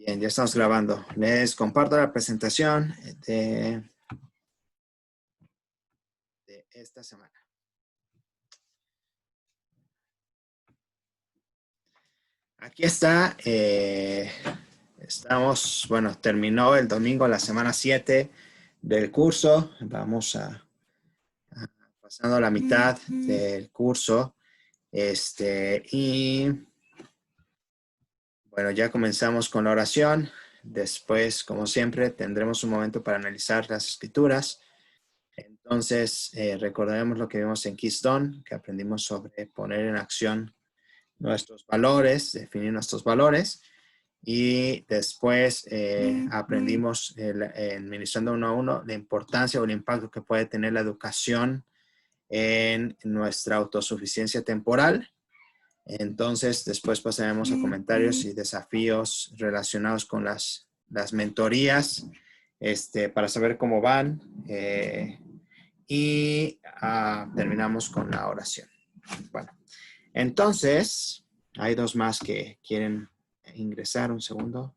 Bien, ya estamos grabando. Les comparto la presentación de esta semana. Aquí está. Terminó el domingo la semana 7 del curso. Vamos pasando la mitad del curso. Y bueno, ya comenzamos con la oración. Después, como siempre, tendremos un momento para analizar las escrituras. Entonces, recordaremos lo que vimos en Keystone, que aprendimos sobre poner en acción nuestros valores, definir nuestros valores. Y después aprendimos en Ministrando 1 a 1 la importancia o el impacto que puede tener la educación en nuestra autosuficiencia temporal. Entonces, después pasaremos a comentarios y desafíos relacionados con las mentorías, para saber cómo van. Y terminamos con la oración. Bueno, entonces, hay dos más que quieren ingresar. Un segundo.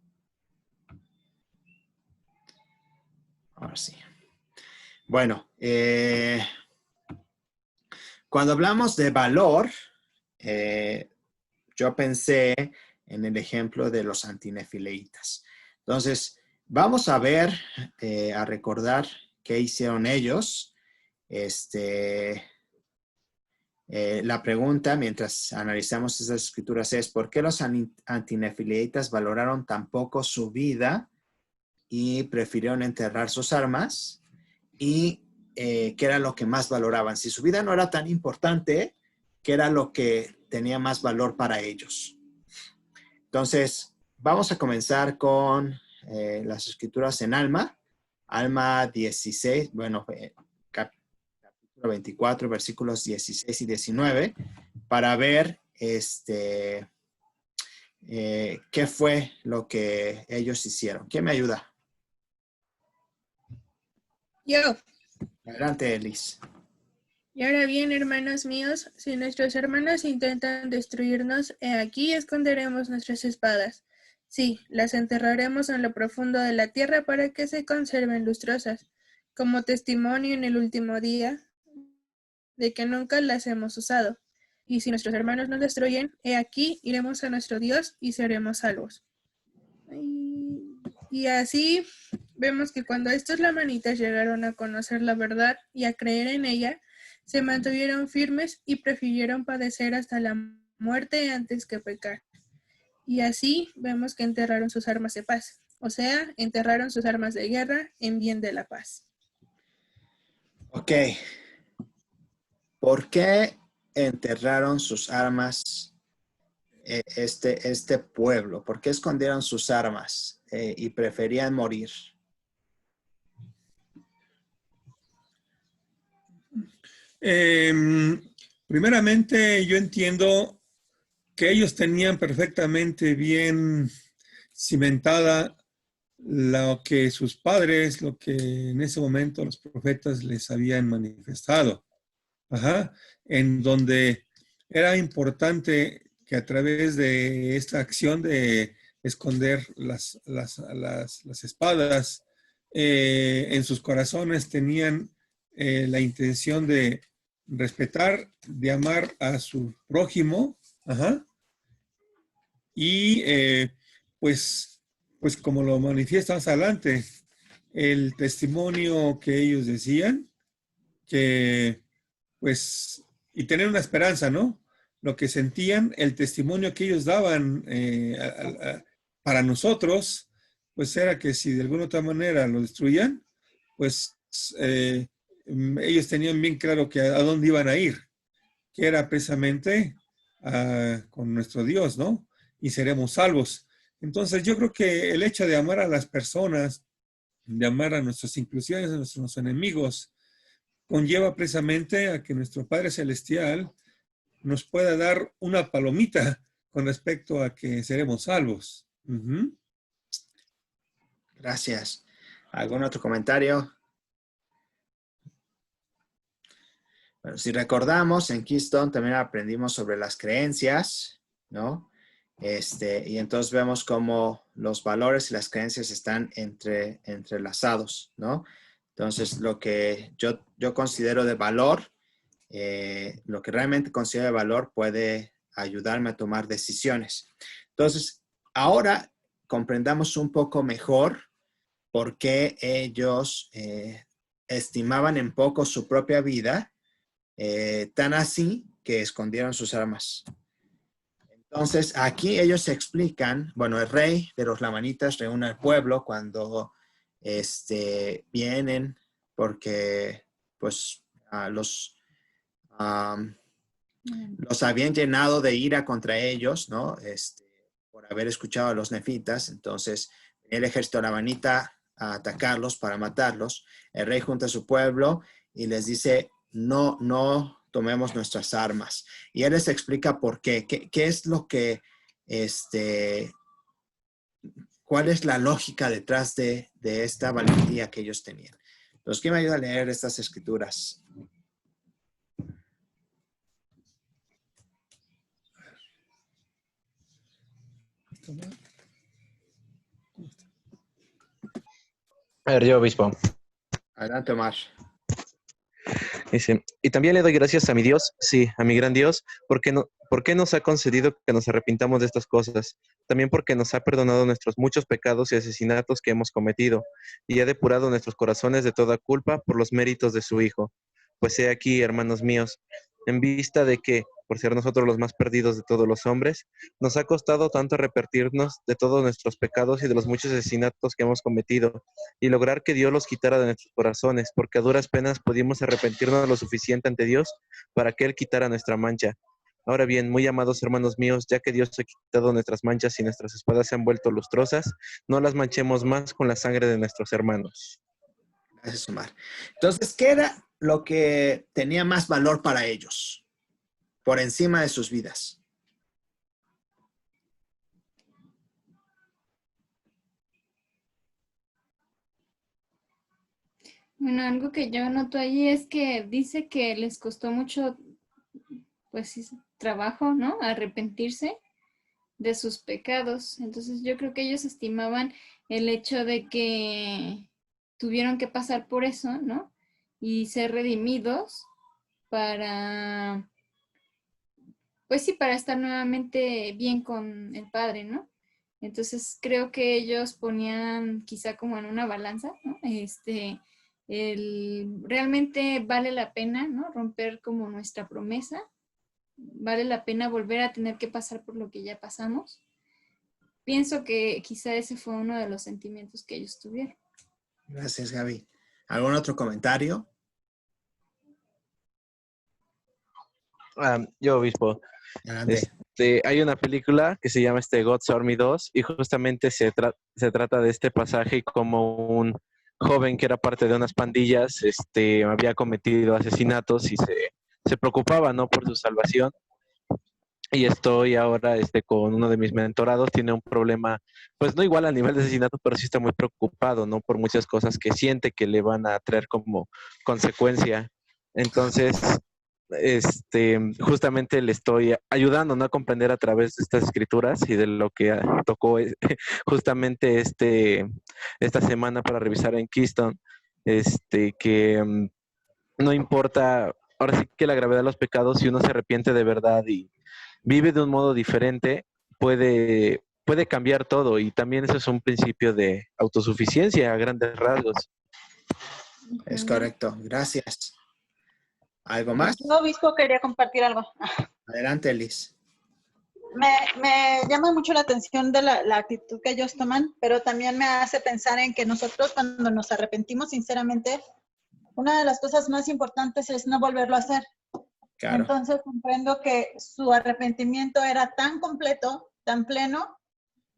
Ahora sí. Bueno, cuando hablamos de valor, yo pensé en el ejemplo de los antinefileitas. Entonces, vamos a ver, a recordar qué hicieron ellos. La pregunta, mientras analizamos esas escrituras, es ¿por qué los antinefileitas valoraron tan poco su vida y prefirieron enterrar sus armas? ¿Y qué era lo que más valoraban? Si su vida no era tan importante, ¿qué era lo que tenía más valor para ellos? Entonces, vamos a comenzar con las escrituras en Alma. Alma 16, capítulo 24, versículos 16 y 19, para ver qué fue lo que ellos hicieron. ¿Quién me ayuda? Yo. Adelante, Liz. Y ahora bien, hermanos míos, si nuestros hermanos intentan destruirnos, he aquí esconderemos nuestras espadas. Sí, las enterraremos en lo profundo de la tierra para que se conserven lustrosas, como testimonio en el último día de que nunca las hemos usado. Y si nuestros hermanos nos destruyen, he aquí iremos a nuestro Dios y seremos salvos. Y así vemos que cuando estos lamanitas llegaron a conocer la verdad y a creer en ella, se mantuvieron firmes y prefirieron padecer hasta la muerte antes que pecar. Y así vemos que enterraron sus armas de paz, o sea, enterraron sus armas de guerra en bien de la paz. Ok. ¿Por qué enterraron sus armas este pueblo? ¿Por qué escondieron sus armas y preferían morir? Primeramente, yo entiendo que ellos tenían perfectamente bien cimentada lo que sus padres, lo que en ese momento los profetas les habían manifestado. En donde era importante que a través de esta acción de esconder las espadas, en sus corazones tenían la intención de respetar, de amar a su prójimo, y pues como lo manifiesta más adelante, el testimonio que ellos decían, que pues, y tener una esperanza, ¿no? Lo que sentían, el testimonio que ellos daban para nosotros, pues era que si de alguna otra manera lo destruían, pues ellos tenían bien claro que a dónde iban a ir, que era precisamente con nuestro Dios, ¿no? Y seremos salvos. Entonces yo creo que el hecho de amar a las personas, de amar a nuestros, inclusive a nuestros enemigos, conlleva precisamente a que nuestro Padre Celestial nos pueda dar una palomita con respecto a que seremos salvos. Gracias. ¿Algún otro comentario? Bueno, si recordamos, en Keystone también aprendimos sobre las creencias, ¿no? Y entonces vemos cómo los valores y las creencias están entrelazados, ¿no? Entonces, lo que yo considero de valor, lo que realmente considero de valor puede ayudarme a tomar decisiones. Entonces, ahora comprendamos un poco mejor por qué ellos estimaban en poco su propia vida, tan así que escondieron sus armas. Entonces, aquí ellos explican, bueno, el rey de los lamanitas reúne al pueblo cuando vienen porque pues los habían llenado de ira contra ellos, ¿no? Por haber escuchado a los nefitas. Entonces, el ejército lamanita a atacarlos para matarlos. El rey junta a su pueblo y les dice, no tomemos nuestras armas. Y él les explica por qué. ¿Qué es lo que, cuál es la lógica detrás de esta valentía que ellos tenían? Entonces, ¿quién me ayuda a leer estas escrituras? A ver, yo, obispo. Adelante, Omar. Dice, y también le doy gracias a mi Dios, sí, a mi gran Dios, porque nos ha concedido que nos arrepintamos de estas cosas. También porque nos ha perdonado nuestros muchos pecados y asesinatos que hemos cometido, y ha depurado nuestros corazones de toda culpa por los méritos de su Hijo. Pues he aquí, hermanos míos, en vista de que, por ser nosotros los más perdidos de todos los hombres, nos ha costado tanto arrepentirnos de todos nuestros pecados y de los muchos asesinatos que hemos cometido, y lograr que Dios los quitara de nuestros corazones, porque a duras penas pudimos arrepentirnos lo suficiente ante Dios para que Él quitara nuestra mancha. Ahora bien, muy amados hermanos míos, ya que Dios ha quitado nuestras manchas y nuestras espadas se han vuelto lustrosas, no las manchemos más con la sangre de nuestros hermanos. Gracias, Omar. Entonces, ¿qué era lo que tenía más valor para ellos por encima de sus vidas? Bueno, algo que yo noto ahí es que dice que les costó mucho, pues sí, trabajo, ¿no? Arrepentirse de sus pecados. Entonces yo creo que ellos estimaban el hecho de que tuvieron que pasar por eso, ¿no? Y ser redimidos para, pues sí, para estar nuevamente bien con el Padre, ¿no? Entonces creo que ellos ponían quizá como en una balanza, ¿no? Realmente vale la pena, ¿no? Romper como nuestra promesa, vale la pena volver a tener que pasar por lo que ya pasamos. Pienso que quizá ese fue uno de los sentimientos que ellos tuvieron. Gracias, Gaby. ¿Algún otro comentario? Yo, obispo. Adelante. Hay una película que se llama God's Army 2 y justamente se trata de este pasaje como un joven que era parte de unas pandillas había cometido asesinatos y se preocupaba, ¿no?, por su salvación. Y estoy ahora con uno de mis mentorados, tiene un problema, pues no igual a nivel de asesinato, pero sí está muy preocupado, ¿no?, por muchas cosas que siente que le van a traer como consecuencia. Entonces, justamente le estoy ayudando, ¿no?, a comprender a través de estas escrituras y de lo que tocó justamente esta semana para revisar en Keystone, que no importa, ahora sí que la gravedad de los pecados, si uno se arrepiente de verdad y vive de un modo diferente, puede cambiar todo, y también eso es un principio de autosuficiencia a grandes rasgos. Es correcto. Gracias. ¿Algo más? Yo, obispo, quería compartir algo. Adelante, Liz. Me llama mucho la atención de la actitud que ellos toman, pero también me hace pensar en que nosotros, cuando nos arrepentimos sinceramente, una de las cosas más importantes es no volverlo a hacer. Claro. Entonces comprendo que su arrepentimiento era tan completo, tan pleno,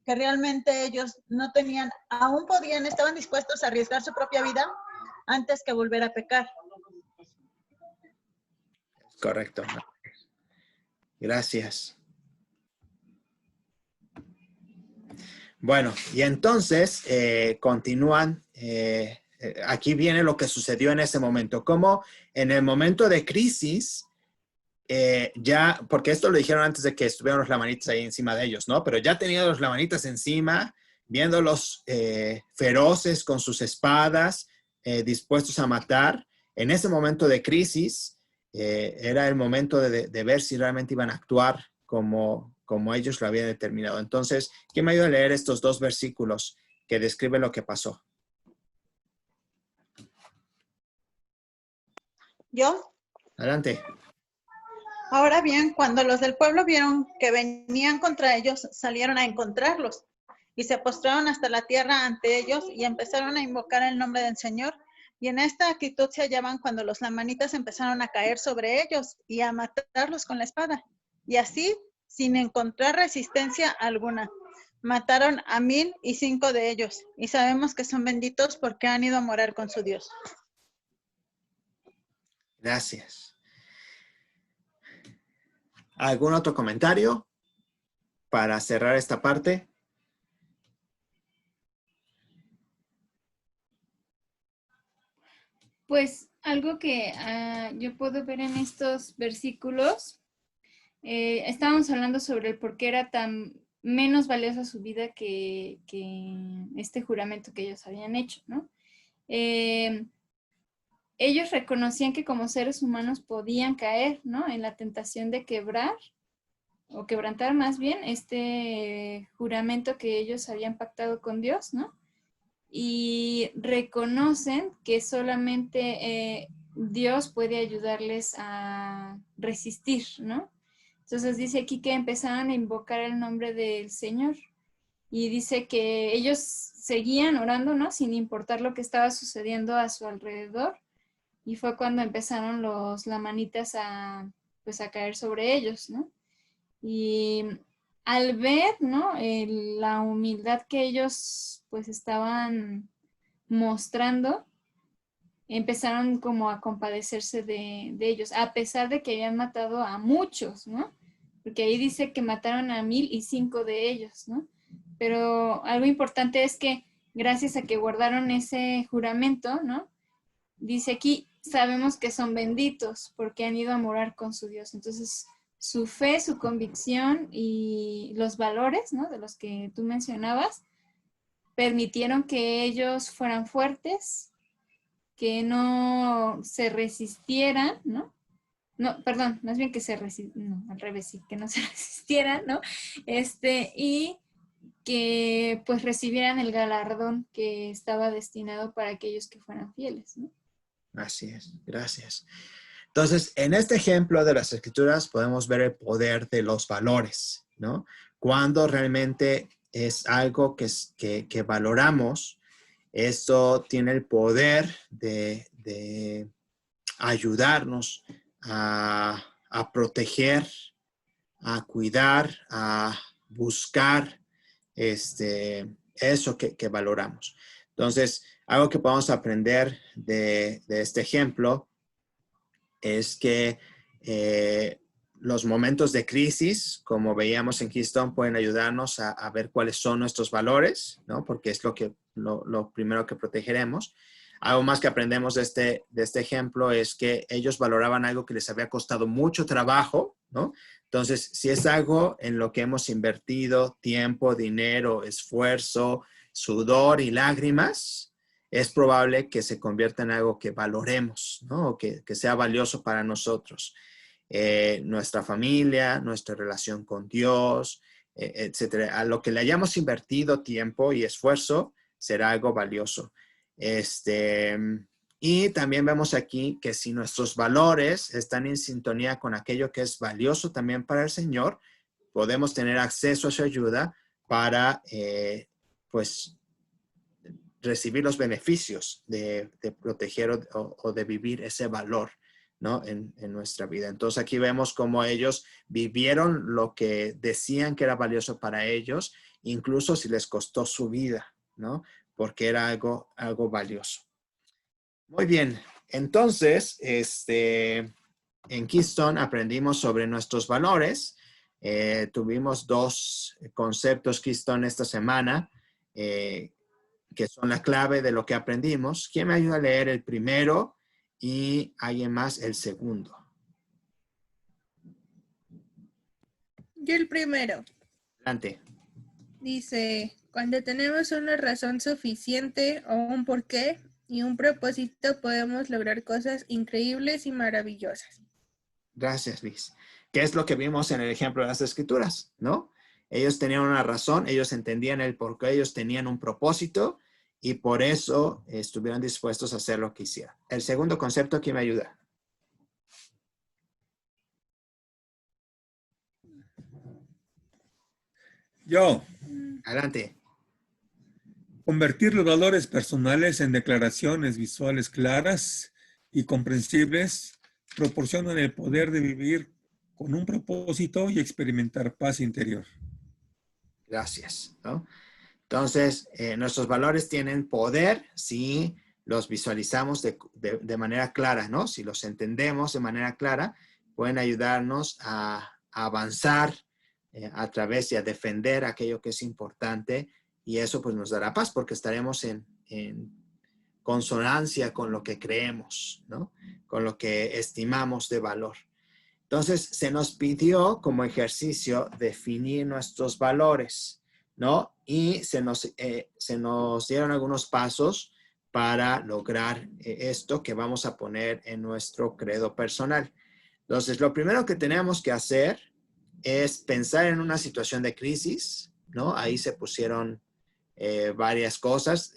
que realmente ellos no tenían, aún estaban dispuestos a arriesgar su propia vida antes que volver a pecar. Correcto. Gracias. Bueno, y entonces continúan. Aquí viene lo que sucedió en ese momento. Como en el momento de crisis, ya, porque esto lo dijeron antes de que estuvieran los lamanitas ahí encima de ellos, ¿no? Pero ya tenían los lamanitas encima, viéndolos feroces con sus espadas, dispuestos a matar. En ese momento de crisis, era el momento de ver si realmente iban a actuar como ellos lo habían determinado. Entonces, ¿quién me ayuda a leer estos 2 versículos que describen lo que pasó? ¿Yo? Adelante. Ahora bien, cuando los del pueblo vieron que venían contra ellos, salieron a encontrarlos y se postraron hasta la tierra ante ellos y empezaron a invocar el nombre del Señor. Y en esta actitud se hallaban cuando los lamanitas empezaron a caer sobre ellos y a matarlos con la espada. Y así, sin encontrar resistencia alguna, mataron a 1,005 de ellos. Y sabemos que son benditos porque han ido a morar con su Dios. Gracias. ¿Algún otro comentario para cerrar esta parte? Pues algo que yo puedo ver en estos versículos, estábamos hablando sobre el por qué era tan menos valiosa su vida que este juramento que ellos habían hecho, ¿no? Ellos reconocían que como seres humanos podían caer, ¿no? En la tentación de quebrar, o quebrantar más bien, este juramento que ellos habían pactado con Dios, ¿no? Y reconocen que solamente Dios puede ayudarles a resistir, ¿no? Entonces dice aquí que empezaron a invocar el nombre del Señor y dice que ellos seguían orando, ¿no? Sin importar lo que estaba sucediendo a su alrededor, y fue cuando empezaron los lamanitas a caer sobre ellos, ¿no? Y al ver, ¿no? La humildad que ellos pues estaban mostrando, empezaron como a compadecerse de ellos, a pesar de que habían matado a muchos, ¿no? Porque ahí dice que mataron a 1,005 de ellos, ¿no? Pero algo importante es que gracias a que guardaron ese juramento, ¿no? Dice aquí, sabemos que son benditos porque han ido a morar con su Dios. Entonces, su fe, su convicción y los valores, ¿no? De los que tú mencionabas, permitieron que ellos fueran fuertes, que no se resistieran, ¿no? No, perdón, más bien que no, al revés, sí, que no se resistieran, ¿no? Y que pues recibieran el galardón que estaba destinado para aquellos que fueran fieles, ¿no? Así es, gracias. Entonces, en este ejemplo de las Escrituras podemos ver el poder de los valores, ¿no? Cuando realmente es algo que valoramos, esto tiene el poder de ayudarnos a proteger, a cuidar, a buscar eso que valoramos. Entonces, algo que podemos aprender de este ejemplo es que los momentos de crisis, como veíamos en Keystone, pueden ayudarnos a ver cuáles son nuestros valores, ¿no? Porque es lo primero que protegeremos. Algo más que aprendemos de este ejemplo es que ellos valoraban algo que les había costado mucho trabajo, ¿no? Entonces, si es algo en lo que hemos invertido tiempo, dinero, esfuerzo, sudor y lágrimas, es probable que se convierta en algo que valoremos, ¿no? O que sea valioso para nosotros. Nuestra familia, nuestra relación con Dios, etcétera. A lo que le hayamos invertido tiempo y esfuerzo, será algo valioso. Y también vemos aquí que si nuestros valores están en sintonía con aquello que es valioso también para el Señor, podemos tener acceso a su ayuda para, pues, recibir los beneficios de proteger o de vivir ese valor, ¿no? En nuestra vida. Entonces aquí vemos cómo ellos vivieron lo que decían que era valioso para ellos, incluso si les costó su vida, ¿no? Porque era algo valioso. Muy bien. Entonces, en Keystone aprendimos sobre nuestros valores. Tuvimos 2 conceptos Keystone esta semana, que son la clave de lo que aprendimos. ¿Quién me ayuda a leer el primero y alguien más el segundo? Yo el primero. Adelante. Dice, cuando tenemos una razón suficiente o un porqué y un propósito, podemos lograr cosas increíbles y maravillosas. Gracias, Liz. ¿Qué es lo que vimos en el ejemplo de las escrituras? ¿No? Ellos tenían una razón, ellos entendían el por qué, ellos tenían un propósito y por eso estuvieron dispuestos a hacer lo que hicieron. El segundo concepto, ¿quién me ayuda? Yo, Adelante. convertir los valores personales en declaraciones visuales claras y comprensibles proporcionan el poder de vivir con un propósito y experimentar paz interior. Gracias, ¿no? Entonces, nuestros valores tienen poder si los visualizamos de manera clara, ¿no? Si los entendemos de manera clara, pueden ayudarnos a avanzar a través y a defender aquello que es importante y eso pues nos dará paz porque estaremos en consonancia con lo que creemos, ¿no? Con lo que estimamos de valor. Entonces, se nos pidió como ejercicio definir nuestros valores, ¿no? Y se nos dieron algunos pasos para lograr esto que vamos a poner en nuestro credo personal. Entonces, lo primero que tenemos que hacer es pensar en una situación de crisis, ¿no? Ahí se pusieron varias cosas.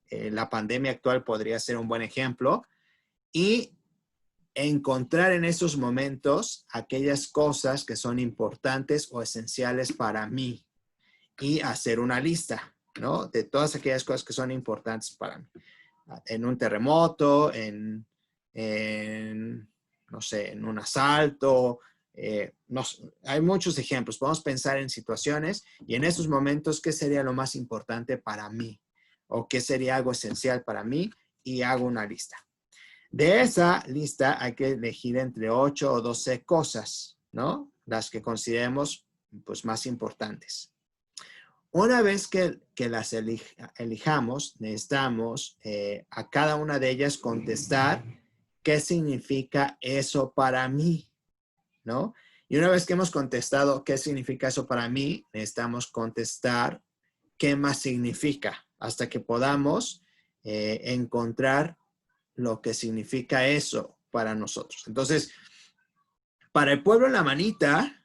La pandemia actual podría ser un buen ejemplo. Y encontrar en esos momentos aquellas cosas que son importantes o esenciales para mí y hacer una lista, ¿no? De todas aquellas cosas que son importantes para mí. En un terremoto, no sé, en un asalto, hay muchos ejemplos. Podemos pensar en situaciones y en esos momentos, ¿qué sería lo más importante para mí? ¿O qué sería algo esencial para mí? Y hago una lista. De esa lista hay que elegir entre 8 o 12 cosas, ¿no? Las que consideremos pues, más importantes. Una vez que las elijamos, necesitamos a cada una de ellas contestar qué significa eso para mí, ¿no? Y una vez que hemos contestado qué significa eso para mí, necesitamos contestar qué más significa hasta que podamos encontrar lo que significa eso para nosotros. Entonces, para el pueblo lamanita,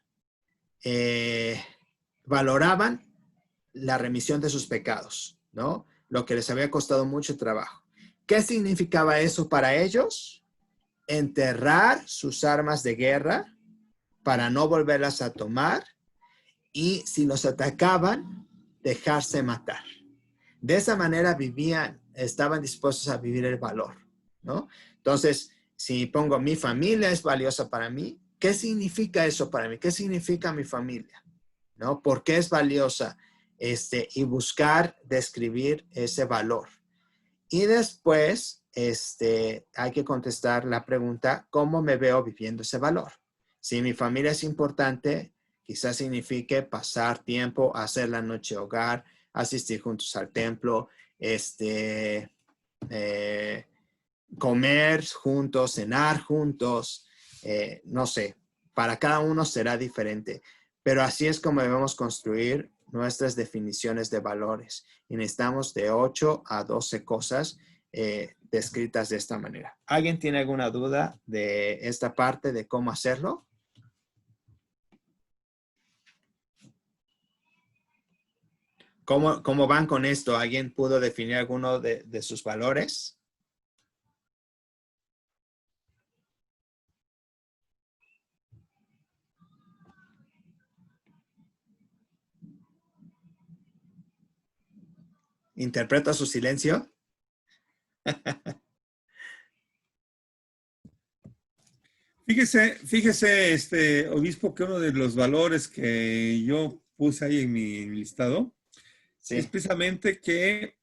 valoraban la remisión de sus pecados, ¿no? Lo que les había costado mucho trabajo. ¿Qué significaba eso para ellos? Enterrar sus armas de guerra para no volverlas a tomar y si los atacaban, dejarse matar. De esa manera vivían, estaban dispuestos a vivir el valor, ¿no? Entonces, si pongo mi familia es valiosa para mí, ¿qué significa eso para mí? ¿Qué significa mi familia? ¿No? ¿Por qué es valiosa? Y buscar describir ese valor. Y después, hay que contestar la pregunta, ¿cómo me veo viviendo ese valor? Si mi familia es importante, quizás signifique pasar tiempo, hacer la noche hogar, asistir juntos al templo, comer juntos, cenar juntos, no sé, para cada uno será diferente, pero así es como debemos construir nuestras definiciones de valores y necesitamos de 8 a 12 cosas descritas de esta manera. ¿Alguien tiene alguna duda de esta parte de cómo hacerlo? ¿Cómo van con esto? ¿Alguien pudo definir alguno de sus valores? ¿Interpreta su silencio? Fíjese, obispo, que uno de los valores que yo puse ahí en mi listado Sí. es precisamente que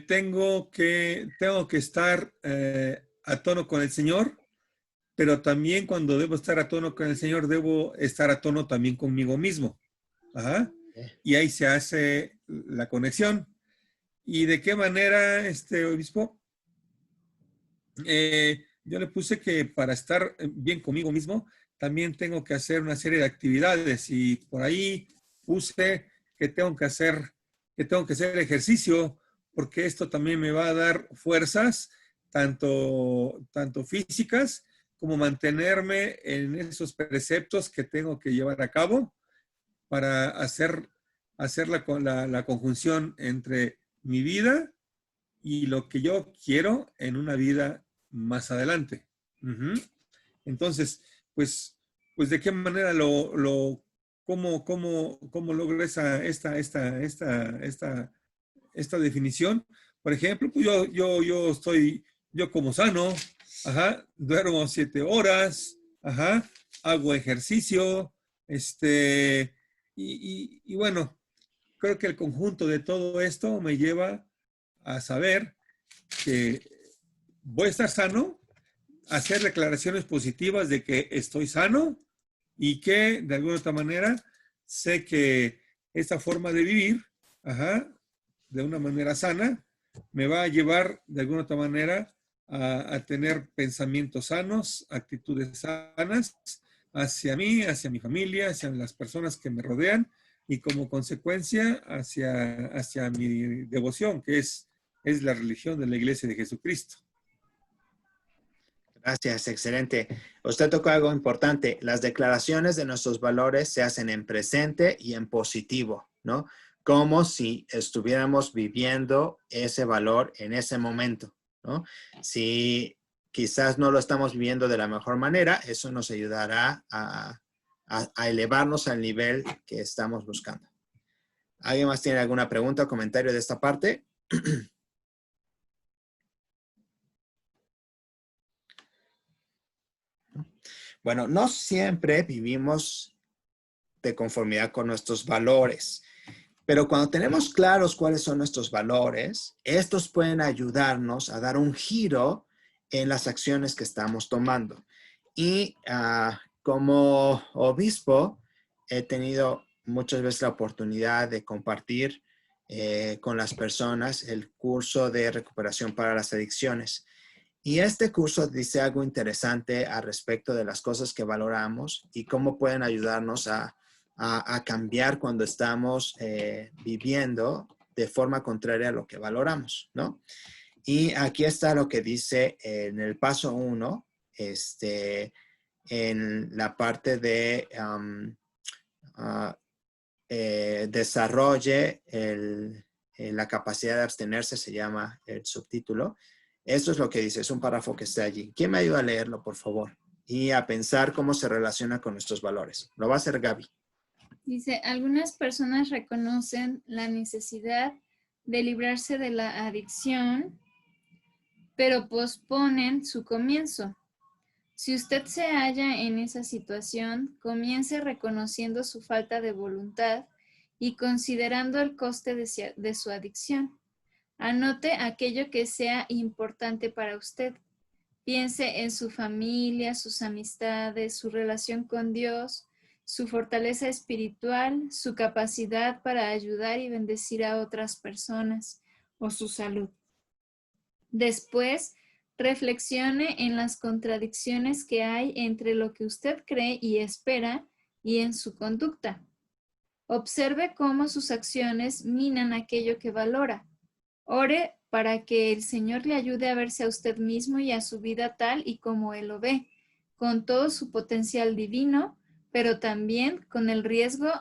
tengo que estar a tono con el Señor, pero también cuando debo estar a tono con el Señor, debo estar a tono también conmigo mismo. Ajá. Y ahí se hace la conexión. ¿Y de qué manera, obispo? Yo le puse que para estar bien conmigo mismo, también tengo que hacer una serie de actividades y por ahí puse que tengo que hacer ejercicio porque esto también me va a dar fuerzas, tanto físicas como mantenerme en esos preceptos que tengo que llevar a cabo para hacer la conjunción entre mi vida y lo que yo quiero en una vida más adelante. Uh-huh. Entonces, pues, ¿de qué manera cómo logro esta definición? Por ejemplo, pues yo como sano, ajá, duermo 7 horas, ajá, hago ejercicio, y bueno, creo que el conjunto de todo esto me lleva a saber que voy a estar sano, hacer declaraciones positivas de que estoy sano y que de alguna otra manera sé que esta forma de vivir, ajá, de una manera sana, me va a llevar de alguna otra manera a tener pensamientos sanos, actitudes sanas hacia mí, hacia mi familia, hacia las personas que me rodean y como consecuencia hacia mi devoción, que es la religión de la Iglesia de Jesucristo. Gracias, excelente. Usted tocó algo importante. Las declaraciones de nuestros valores se hacen en presente y en positivo, ¿no? Como si estuviéramos viviendo ese valor en ese momento, ¿no? Si quizás no lo estamos viviendo de la mejor manera, eso nos ayudará a elevarnos al nivel que estamos buscando. ¿Alguien más tiene alguna pregunta o comentario de esta parte? Bueno, no siempre vivimos de conformidad con nuestros valores, pero cuando tenemos claros cuáles son nuestros valores, estos pueden ayudarnos a dar un giro en las acciones que estamos tomando. Y como obispo, he tenido muchas veces la oportunidad de compartir con las personas el curso de recuperación para las adicciones. Y este curso dice algo interesante al respecto de las cosas que valoramos y cómo pueden ayudarnos a cambiar cuando estamos viviendo de forma contraria a lo que valoramos, ¿no? Y aquí está lo que dice en el paso 1, en la parte de desarrolle la capacidad de abstenerse, se llama el subtítulo. Esto es lo que dice, es un párrafo que está allí. ¿Quién me ayuda a leerlo, por favor? Y a pensar cómo se relaciona con nuestros valores. Lo va a hacer Gaby. Dice, algunas personas reconocen la necesidad de librarse de la adicción, pero posponen su comienzo. Si usted se halla en esa situación, comience reconociendo su falta de voluntad y considerando el coste de su adicción. Anote aquello que sea importante para usted. Piense en su familia, sus amistades, su relación con Dios, su fortaleza espiritual, su capacidad para ayudar y bendecir a otras personas o su salud. Después, reflexione en las contradicciones que hay entre lo que usted cree y espera y en su conducta. Observe cómo sus acciones minan aquello que valora. Ore para que el Señor le ayude a verse a usted mismo y a su vida tal y como Él lo ve, con todo su potencial divino, pero también con el riesgo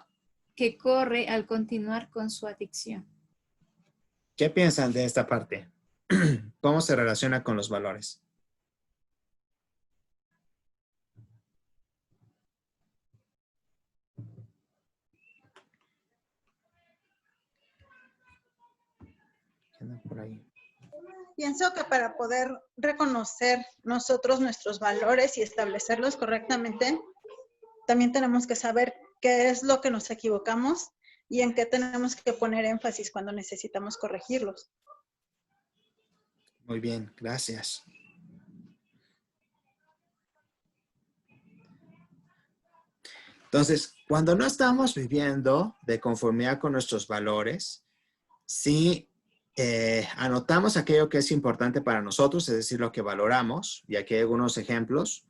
que corre al continuar con su adicción. ¿Qué piensan de esta parte? ¿Cómo se relaciona con los valores? ¿Qué anda por ahí? Pienso que para poder reconocer nosotros nuestros valores y establecerlos correctamente, también tenemos que saber qué es lo que nos equivocamos y en qué tenemos que poner énfasis cuando necesitamos corregirlos. Muy bien, gracias. Entonces, cuando no estamos viviendo de conformidad con nuestros valores, sí anotamos aquello que es importante para nosotros, es decir, lo que valoramos, y aquí hay algunos ejemplos.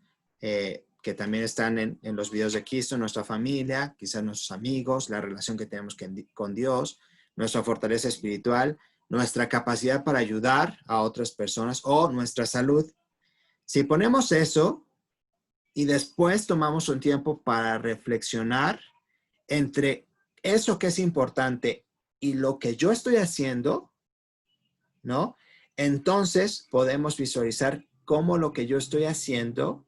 que también están en los videos de Cristo, nuestra familia, quizás nuestros amigos, la relación que tenemos con Dios, nuestra fortaleza espiritual, nuestra capacidad para ayudar a otras personas o nuestra salud. Si ponemos eso y después tomamos un tiempo para reflexionar entre eso que es importante y lo que yo estoy haciendo, ¿no? Entonces podemos visualizar cómo lo que yo estoy haciendo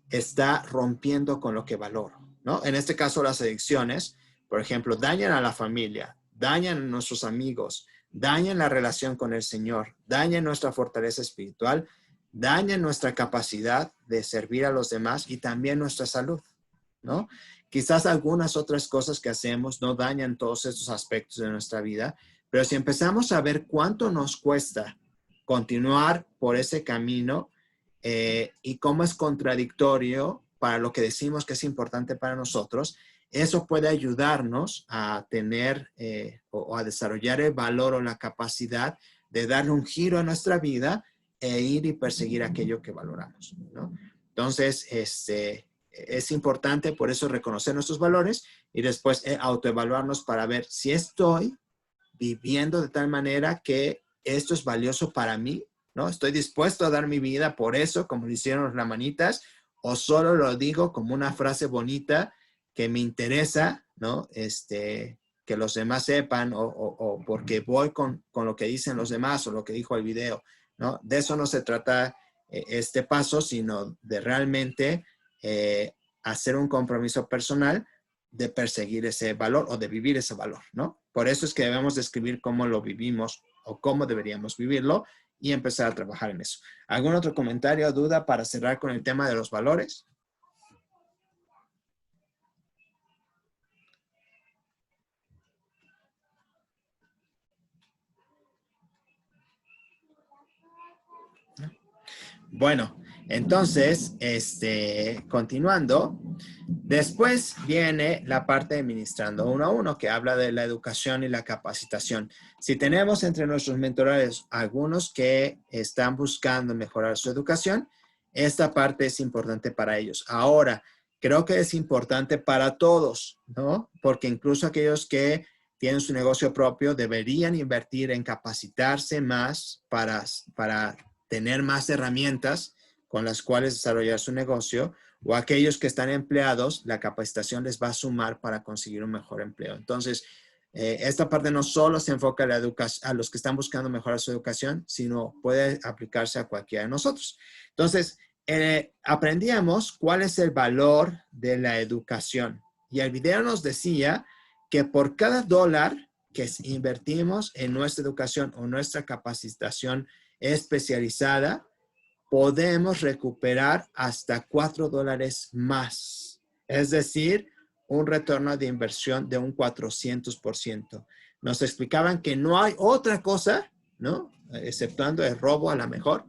está rompiendo con lo que valoro, ¿no? En este caso, las adicciones, por ejemplo, dañan a la familia, dañan a nuestros amigos, dañan la relación con el Señor, dañan nuestra fortaleza espiritual, dañan nuestra capacidad de servir a los demás y también nuestra salud, ¿no? Quizás algunas otras cosas que hacemos no dañan todos estos aspectos de nuestra vida, pero si empezamos a ver cuánto nos cuesta continuar por ese camino, y cómo es contradictorio para lo que decimos que es importante para nosotros, eso puede ayudarnos a tener o a desarrollar el valor o la capacidad de darle un giro a nuestra vida e ir y perseguir aquello que valoramos, ¿no? Entonces, es importante por eso reconocer nuestros valores y después autoevaluarnos para ver si estoy viviendo de tal manera que esto es valioso para mí, ¿no? Estoy dispuesto a dar mi vida por eso, como lo hicieron los lamanitas, o solo lo digo como una frase bonita que me interesa, ¿no? Que los demás sepan o porque voy con lo que dicen los demás o lo que dijo el video, ¿no? De eso no se trata este paso, sino de realmente hacer un compromiso personal de perseguir ese valor o de vivir ese valor, ¿no? Por eso es que debemos describir cómo lo vivimos o cómo deberíamos vivirlo y empezar a trabajar en eso. ¿Algún otro comentario o duda para cerrar con el tema de los valores? Bueno, entonces, continuando, después viene la parte de Ministrando 1-1, que habla de la educación y la capacitación. Si tenemos entre nuestros mentores algunos que están buscando mejorar su educación, esta parte es importante para ellos. Ahora, creo que es importante para todos, ¿no? Porque incluso aquellos que tienen su negocio propio deberían invertir en capacitarse más para tener más herramientas con las cuales desarrollar su negocio, o aquellos que están empleados, la capacitación les va a sumar para conseguir un mejor empleo. Entonces, esta parte no solo se enfoca a los que están buscando mejorar su educación, sino puede aplicarse a cualquiera de nosotros. Entonces, aprendíamos cuál es el valor de la educación. Y el video nos decía que por cada dólar que invertimos en nuestra educación o nuestra capacitación especializada, podemos recuperar hasta $4 más. Es decir, un retorno de inversión de un 400%. Nos explicaban que no hay otra cosa, ¿no? Exceptuando el robo a lo mejor,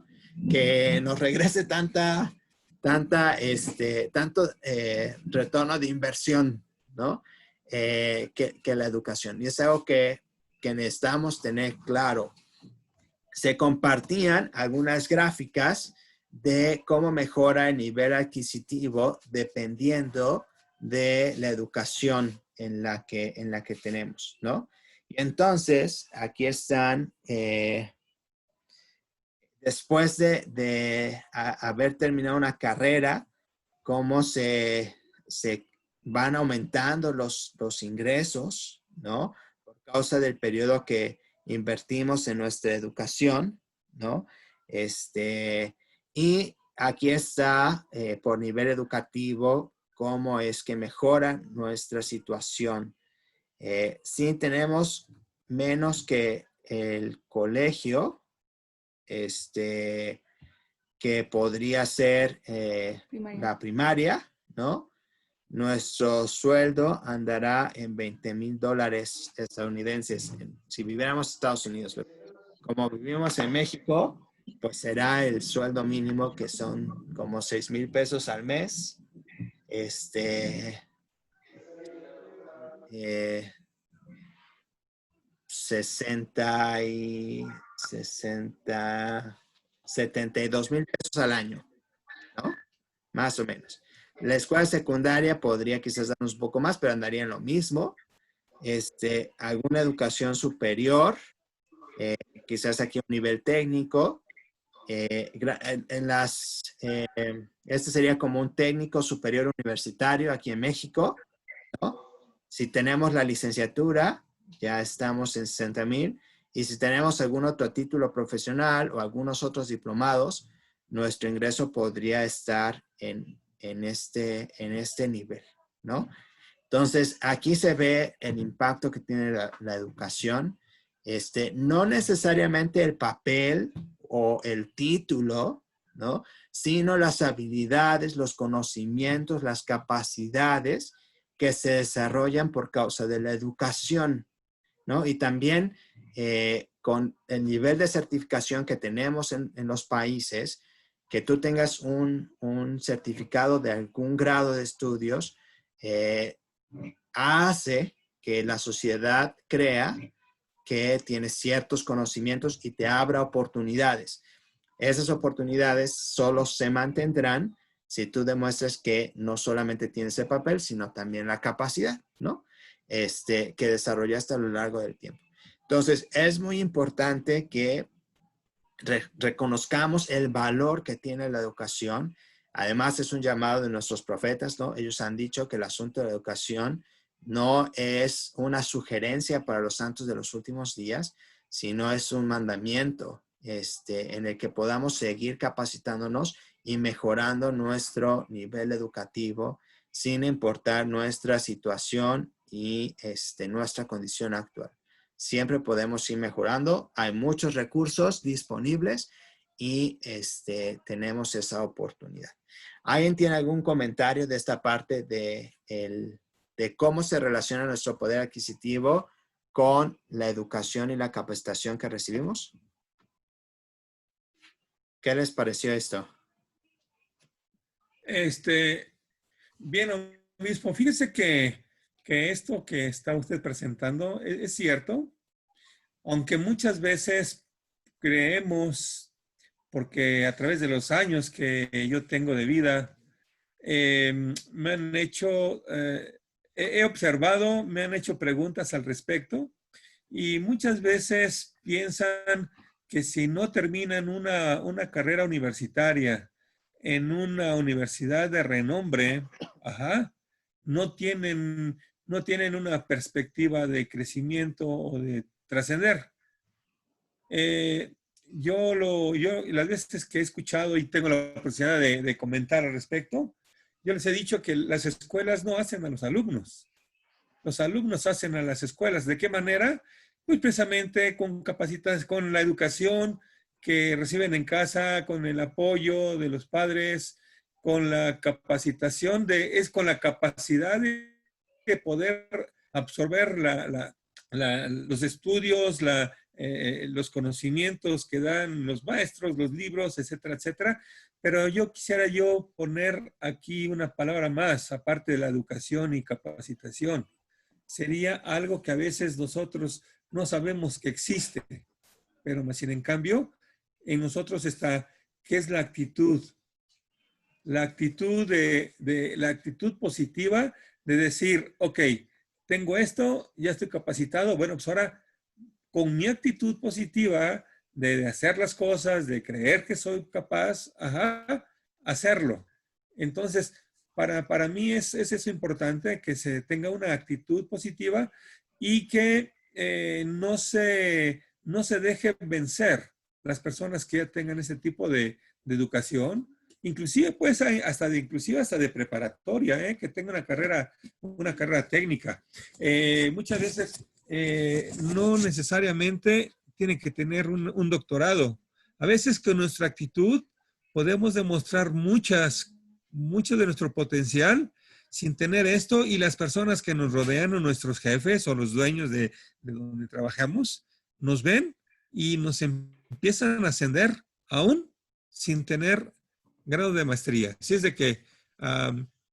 que nos regrese tanto retorno de inversión, ¿no? Que la educación. Y es algo que necesitamos tener claro. Se compartían algunas gráficas de cómo mejora el nivel adquisitivo dependiendo de la educación en la que tenemos, ¿no? Y entonces, aquí están, después de haber terminado una carrera, cómo se van aumentando los ingresos, ¿no? Por causa del periodo que invertimos en nuestra educación, ¿no? Y aquí está, por nivel educativo, cómo es que mejora nuestra situación. Sí tenemos menos que el colegio, que podría ser la primaria, ¿no? Nuestro sueldo andará en $20,000 estadounidenses. Si viviéramos en Estados Unidos, como vivimos en México, pues será el sueldo mínimo, que son como $6,000 al mes. 72,000 pesos al año, ¿no? Más o menos. La escuela secundaria podría quizás darnos un poco más, pero andaría en lo mismo. Alguna educación superior, quizás aquí a un nivel técnico. Este sería como un técnico superior universitario aquí en México, ¿no? Si tenemos la licenciatura, ya estamos en 60,000. Y si tenemos algún otro título profesional o algunos otros diplomados, nuestro ingreso podría estar en este nivel, ¿no? Entonces, aquí se ve el impacto que tiene la educación. No necesariamente el papel o el título, ¿no? Sino las habilidades, los conocimientos, las capacidades que se desarrollan por causa de la educación, ¿no? Y también con el nivel de certificación que tenemos en los países, que tú tengas un certificado de algún grado de estudios, hace que la sociedad crea que tienes ciertos conocimientos y te abra oportunidades. Esas oportunidades solo se mantendrán si tú demuestras que no solamente tienes el papel, sino también la capacidad, ¿no? Que desarrollaste a lo largo del tiempo. Entonces, es muy importante que reconozcamos el valor que tiene la educación. Además, es un llamado de nuestros profetas, ¿no? Ellos han dicho que el asunto de la educación no es una sugerencia para los santos de los últimos días, sino es un mandamiento en el que podamos seguir capacitándonos y mejorando nuestro nivel educativo sin importar nuestra situación y nuestra condición actual. Siempre podemos ir mejorando. Hay muchos recursos disponibles y tenemos esa oportunidad. ¿Alguien tiene algún comentario de esta parte de cómo se relaciona nuestro poder adquisitivo con la educación y la capacitación que recibimos? ¿Qué les pareció esto? Bien, obispo, fíjese que esto que está usted presentando es cierto, aunque muchas veces creemos, porque a través de los años que yo tengo de vida, me han hecho, he observado, me han hecho preguntas al respecto y muchas veces piensan que si no terminan una carrera universitaria en una universidad de renombre, no tienen una perspectiva de crecimiento o de trascender. Yo las veces que he escuchado y tengo la oportunidad de comentar al respecto, yo les he dicho que las escuelas no hacen a los alumnos. Los alumnos hacen a las escuelas. ¿De qué manera? Pues precisamente con capacitas, con la educación que reciben en casa, con el apoyo de los padres, con la capacitación con la capacidad de poder absorber los estudios, los conocimientos que dan los maestros, los libros, etcétera, etcétera. Pero yo quisiera poner aquí una palabra más, aparte de la educación y capacitación. Sería algo que a veces nosotros no sabemos que existe, pero más sin en cambio, en nosotros está, ¿qué es la actitud? La actitud la actitud positiva de decir, ok, tengo esto, ya estoy capacitado, bueno, pues ahora con mi actitud positiva de hacer las cosas, de creer que soy capaz, hacerlo. Entonces, para mí es eso importante, que se tenga una actitud positiva y que no se deje vencer las personas que ya tengan ese tipo de educación, inclusive pues hasta de preparatoria, que tenga una carrera técnica. Muchas veces no necesariamente tienen que tener un doctorado. A veces con nuestra actitud podemos demostrar mucho de nuestro potencial sin tener esto, y las personas que nos rodean o nuestros jefes o los dueños de donde trabajamos nos ven y nos empiezan a ascender aún sin tener grado de maestría. Así es de que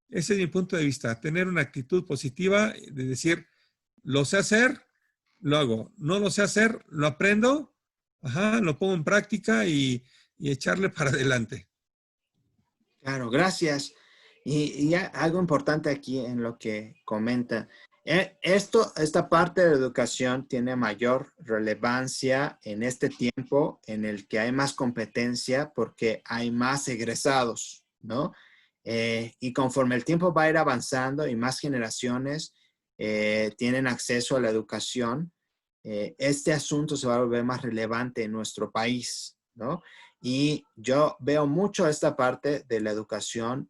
ese es mi punto de vista, tener una actitud positiva de decir, lo sé hacer, lo hago. No lo sé hacer, lo aprendo, lo pongo en práctica y echarle para adelante. Claro, gracias. Algo importante aquí en lo que comenta. Esta parte de educación tiene mayor relevancia en este tiempo en el que hay más competencia porque hay más egresados, ¿no? Y conforme el tiempo va a ir avanzando y más generaciones tienen acceso a la educación, este asunto se va a volver más relevante en nuestro país, ¿no? Y yo veo mucho esta parte de la educación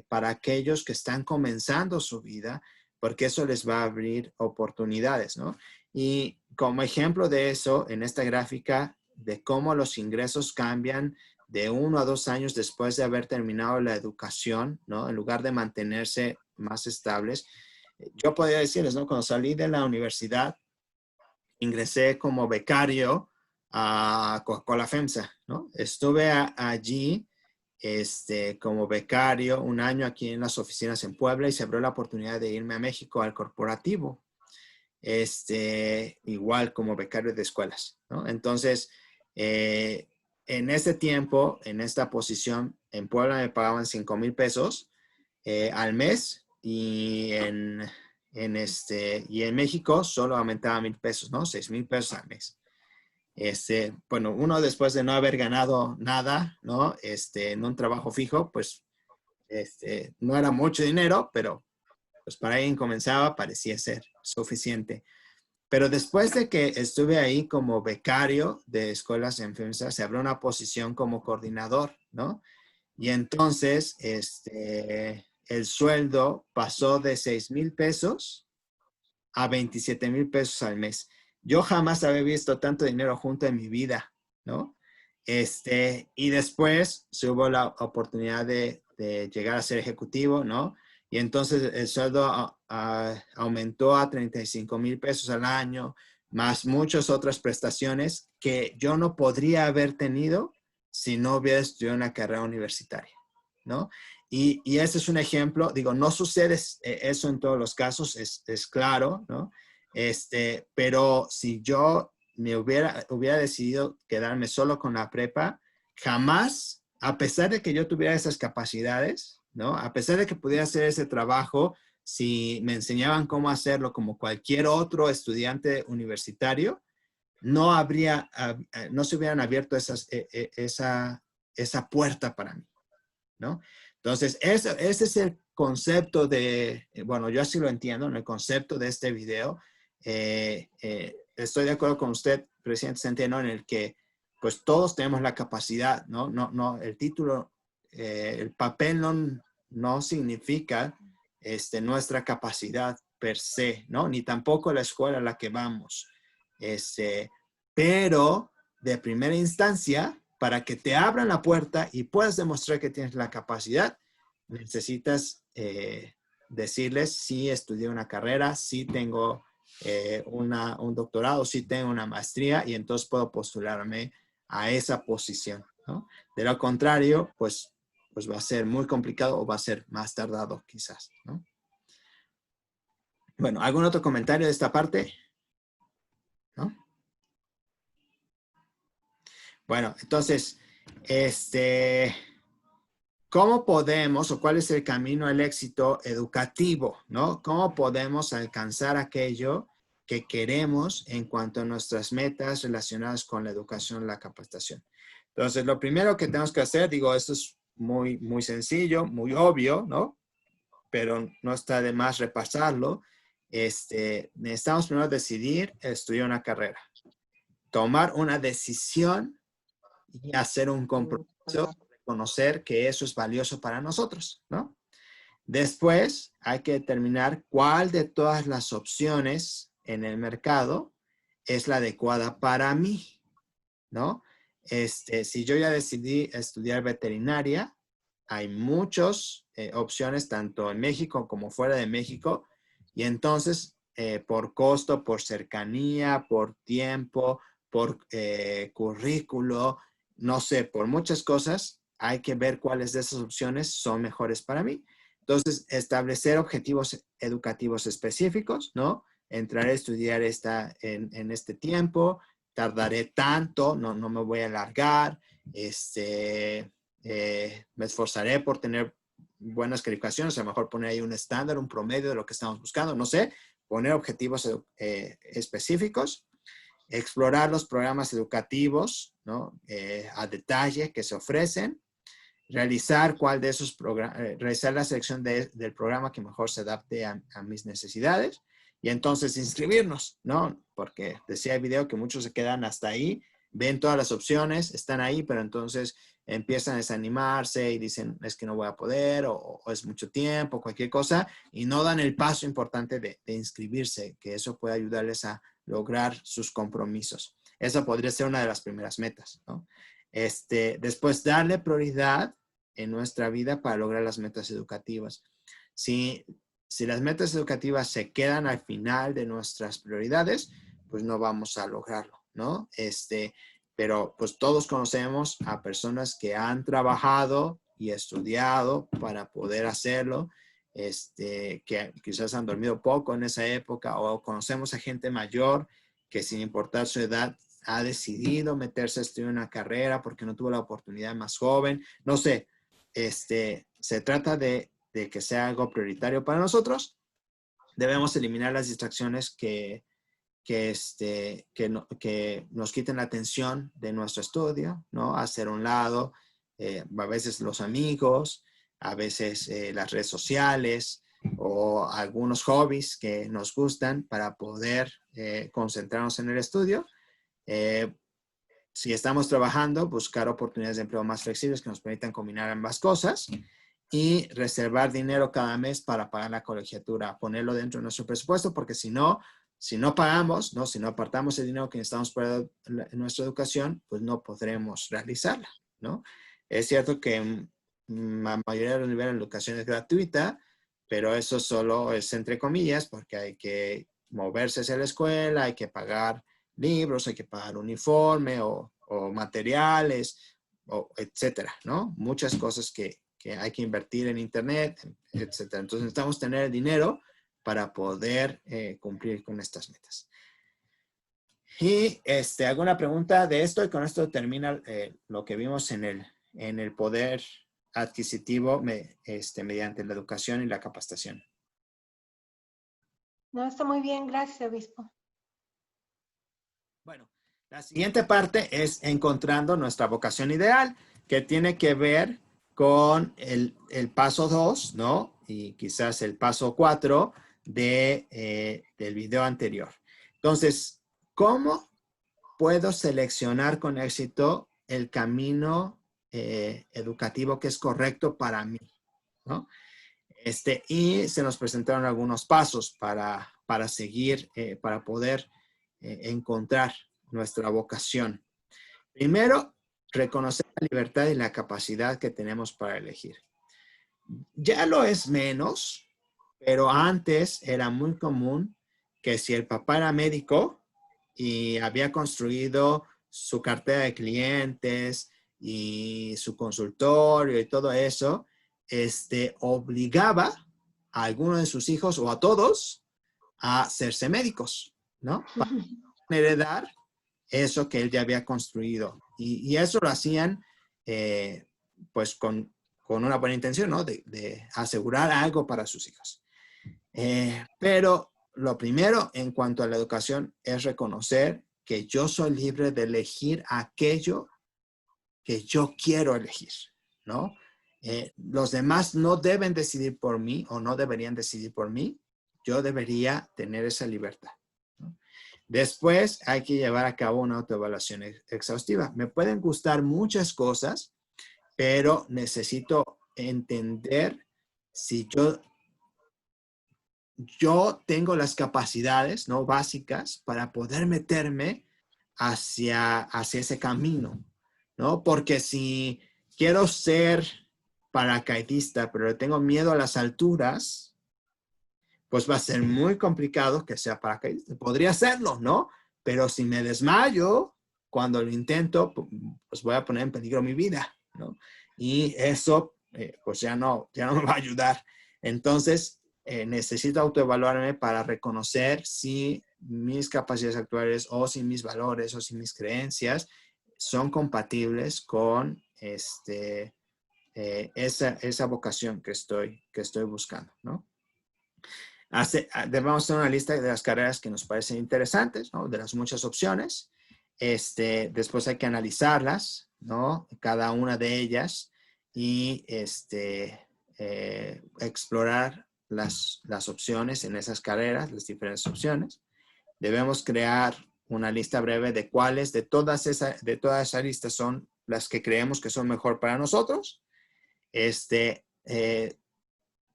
para aquellos que están comenzando su vida, porque eso les va a abrir oportunidades, ¿no? Y como ejemplo de eso, en esta gráfica de cómo los ingresos cambian de 1 a 2 años después de haber terminado la educación, ¿no? En lugar de mantenerse más estables. Yo podría decirles, ¿no? Cuando salí de la universidad, ingresé como becario a Coca-Cola FEMSA, ¿no? Estuve allí como becario un año aquí en las oficinas en Puebla y se abrió la oportunidad de irme a México al corporativo, igual como becario de escuelas, ¿no? Entonces, en ese tiempo, en esta posición, en Puebla me pagaban 5,000 pesos al mes y en México solo aumentaba 1,000 pesos, ¿no? 6,000 pesos al mes. Bueno, uno después de no haber ganado nada, ¿no? En un trabajo fijo, pues, no era mucho dinero, pero pues para alguien comenzaba parecía ser suficiente. Pero después de que estuve ahí como becario de escuelas en FEMSA, se abrió una posición como coordinador, ¿no? Y entonces, el sueldo pasó de 6,000 pesos a 27,000 pesos al mes. Yo jamás había visto tanto dinero junto en mi vida, ¿no? Y después se hubo la oportunidad de llegar a ser ejecutivo, ¿no? Y entonces el sueldo aumentó a 35,000 pesos al año, más muchas otras prestaciones que yo no podría haber tenido si no hubiera estudiado una carrera universitaria, ¿no? Y ese es un ejemplo, digo, no sucede eso en todos los casos, es claro, ¿no? Pero si yo me hubiera decidido quedarme solo con la prepa, jamás, a pesar de que yo tuviera esas capacidades, ¿no? A pesar de que pudiera hacer ese trabajo, si me enseñaban cómo hacerlo como cualquier otro estudiante universitario, no se hubieran abierto esa puerta para mí, ¿no? Entonces, ese es el concepto bueno, yo así lo entiendo, en el concepto de este video. Estoy de acuerdo con usted, presidente Centeno, en el que pues todos tenemos la capacidad, ¿no? No, el título, el papel no significa nuestra capacidad per se, ¿no? Ni tampoco la escuela a la que vamos. Pero de primera instancia, para que te abran la puerta y puedas demostrar que tienes la capacidad, necesitas decirles si estudié una carrera, si tengo un doctorado, si tengo una maestría y entonces puedo postularme a esa posición, ¿no? De lo contrario, pues va a ser muy complicado o va a ser más tardado quizás, ¿no? Bueno, ¿algún otro comentario de esta parte? ¿No? Bueno, entonces, ¿cómo podemos o cuál es el camino al éxito educativo, ¿no? ¿Cómo podemos alcanzar aquello que queremos en cuanto a nuestras metas relacionadas con la educación y la capacitación? Entonces, lo primero que tenemos que hacer, digo, esto es muy, muy sencillo, muy obvio, ¿no? Pero no está de más repasarlo. Necesitamos primero decidir estudiar una carrera, tomar una decisión y hacer un compromiso, reconocer que eso es valioso para nosotros, ¿no? Después hay que determinar cuál de todas las opciones en el mercado es la adecuada para mí, ¿no? Si yo ya decidí estudiar veterinaria, hay muchas opciones tanto en México como fuera de México y entonces por costo, por cercanía, por tiempo, por currículo, no sé, por muchas cosas, hay que ver cuáles de esas opciones son mejores para mí. Entonces, establecer objetivos educativos específicos, ¿no? Entraré a estudiar en este tiempo, tardaré tanto, no me voy a alargar, me esforzaré por tener buenas calificaciones, a lo mejor poner ahí un estándar, un promedio de lo que estamos buscando, no sé, poner objetivos específicos, explorar los programas educativos, ¿no? A detalle que se ofrecen, realizar realizar la selección del programa que mejor se adapte a mis necesidades y entonces inscribirnos, ¿no? Porque decía el video que muchos se quedan hasta ahí, ven todas las opciones, están ahí, pero entonces empiezan a desanimarse y dicen, es que no voy a poder, o es mucho tiempo, cualquier cosa, y no dan el paso importante de inscribirse, que eso puede ayudarles a lograr sus compromisos. Esa podría ser una de las primeras metas, ¿no? Después, darle prioridad en nuestra vida para lograr las metas educativas. Si las metas educativas se quedan al final de nuestras prioridades, pues no vamos a lograrlo, ¿no? Pero pues todos conocemos a personas que han trabajado y estudiado para poder hacerlo, que quizás han dormido poco en esa época, o conocemos a gente mayor que sin importar su edad ha decidido meterse a estudiar una carrera porque no tuvo la oportunidad más joven. No sé, se trata de que sea algo prioritario para nosotros. Debemos eliminar las distracciones que nos quiten la atención de nuestro estudio, ¿no? Hacer a un lado, a veces los amigos, a veces las redes sociales o algunos hobbies que nos gustan para poder concentrarnos en el estudio. Si estamos trabajando, buscar oportunidades de empleo más flexibles que nos permitan combinar ambas cosas y reservar dinero cada mes para pagar la colegiatura, ponerlo dentro de nuestro presupuesto, porque si no pagamos, ¿no? Si no apartamos el dinero que necesitamos para nuestra educación, pues no podremos realizarla, ¿no? Es cierto que la mayoría de los niveles de educación es gratuita, pero eso solo es entre comillas, porque hay que moverse hacia la escuela, hay que pagar libros, hay que pagar uniforme o materiales, etcétera, ¿no? Muchas cosas que hay que invertir en internet, etcétera. Entonces necesitamos tener el dinero para poder cumplir con estas metas. Y alguna pregunta de esto, y con esto termina lo que vimos en el poder adquisitivo mediante la educación y la capacitación. No, está muy bien, gracias, obispo. Bueno, la siguiente parte es encontrando nuestra vocación ideal, que tiene que ver con el paso 2, ¿no? Y quizás el paso 4 del video anterior. Entonces, ¿cómo puedo seleccionar con éxito el camino educativo que es correcto para mí, ¿no? Y se nos presentaron algunos pasos para seguir, para poder encontrar nuestra vocación. Primero, reconocer la libertad y la capacidad que tenemos para elegir. Ya lo es menos, pero antes era muy común que si el papá era médico y había construido su cartera de clientes y su consultorio y todo eso, obligaba a alguno de sus hijos o a todos a hacerse médicos, ¿no? Para heredar eso que él ya había construido. Y eso lo hacían pues con una buena intención, ¿no? De asegurar algo para sus hijos. Pero lo primero en cuanto a la educación es reconocer que yo soy libre de elegir aquello que yo quiero elegir, ¿no? Los demás no deben decidir por mí o no deberían decidir por mí. Yo debería tener esa libertad, ¿no? Después hay que llevar a cabo una autoevaluación exhaustiva. Me pueden gustar muchas cosas, pero necesito entender si yo tengo las capacidades, ¿no? Básicas para poder meterme hacia ese camino, ¿no? Porque si quiero ser paracaidista, pero le tengo miedo a las alturas, pues va a ser muy complicado que sea paracaidista. Podría serlo, ¿no? Pero si me desmayo cuando lo intento, pues voy a poner en peligro mi vida, ¿no? Y eso, pues ya no me va a ayudar. Entonces, necesito autoevaluarme para reconocer si mis capacidades actuales o si mis valores o si mis creencias son compatibles con esa vocación que estoy buscando, ¿no? Vamos a hacer una lista de las carreras que nos parecen interesantes, ¿no? De las muchas opciones. Después hay que analizarlas, ¿no? Cada una de ellas y explorar las opciones en esas carreras, las diferentes opciones. Debemos crear una lista breve de cuáles de todas esas listas son las que creemos que son mejor para nosotros.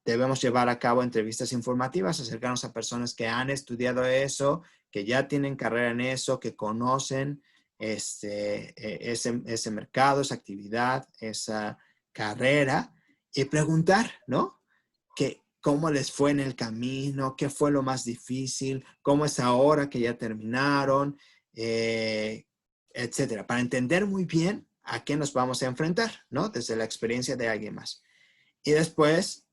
Debemos llevar a cabo entrevistas informativas, acercarnos a personas que han estudiado eso, que ya tienen carrera en eso, que conocen ese mercado, esa actividad, esa carrera, y preguntar, ¿no? ¿Cómo les fue en el camino? ¿Qué fue lo más difícil? ¿Cómo es ahora que ya terminaron? Etcétera. Para entender muy bien a qué nos vamos a enfrentar, ¿no? Desde la experiencia de alguien más. Y después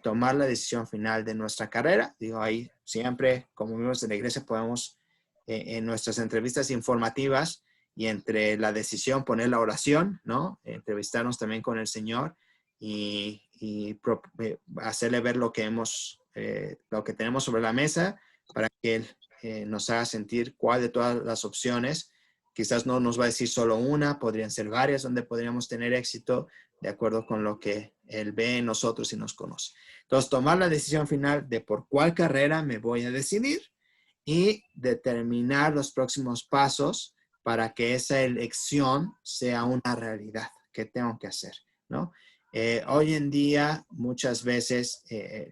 tomar la decisión final de nuestra carrera. Digo, ahí siempre, como miembros de la iglesia, podemos en nuestras entrevistas informativas y entre la decisión poner la oración, ¿no? Entrevistarnos también con el Señor y hacerle ver lo que tenemos sobre la mesa para que Él nos haga sentir cuál de todas las opciones. Quizás no nos va a decir solo una, podrían ser varias donde podríamos tener éxito de acuerdo con lo que Él ve en nosotros y nos conoce. Entonces, tomar la decisión final de por cuál carrera me voy a decidir y determinar los próximos pasos para que esa elección sea una realidad. ¿Qué tengo que hacer? ¿No? Hoy en día, muchas veces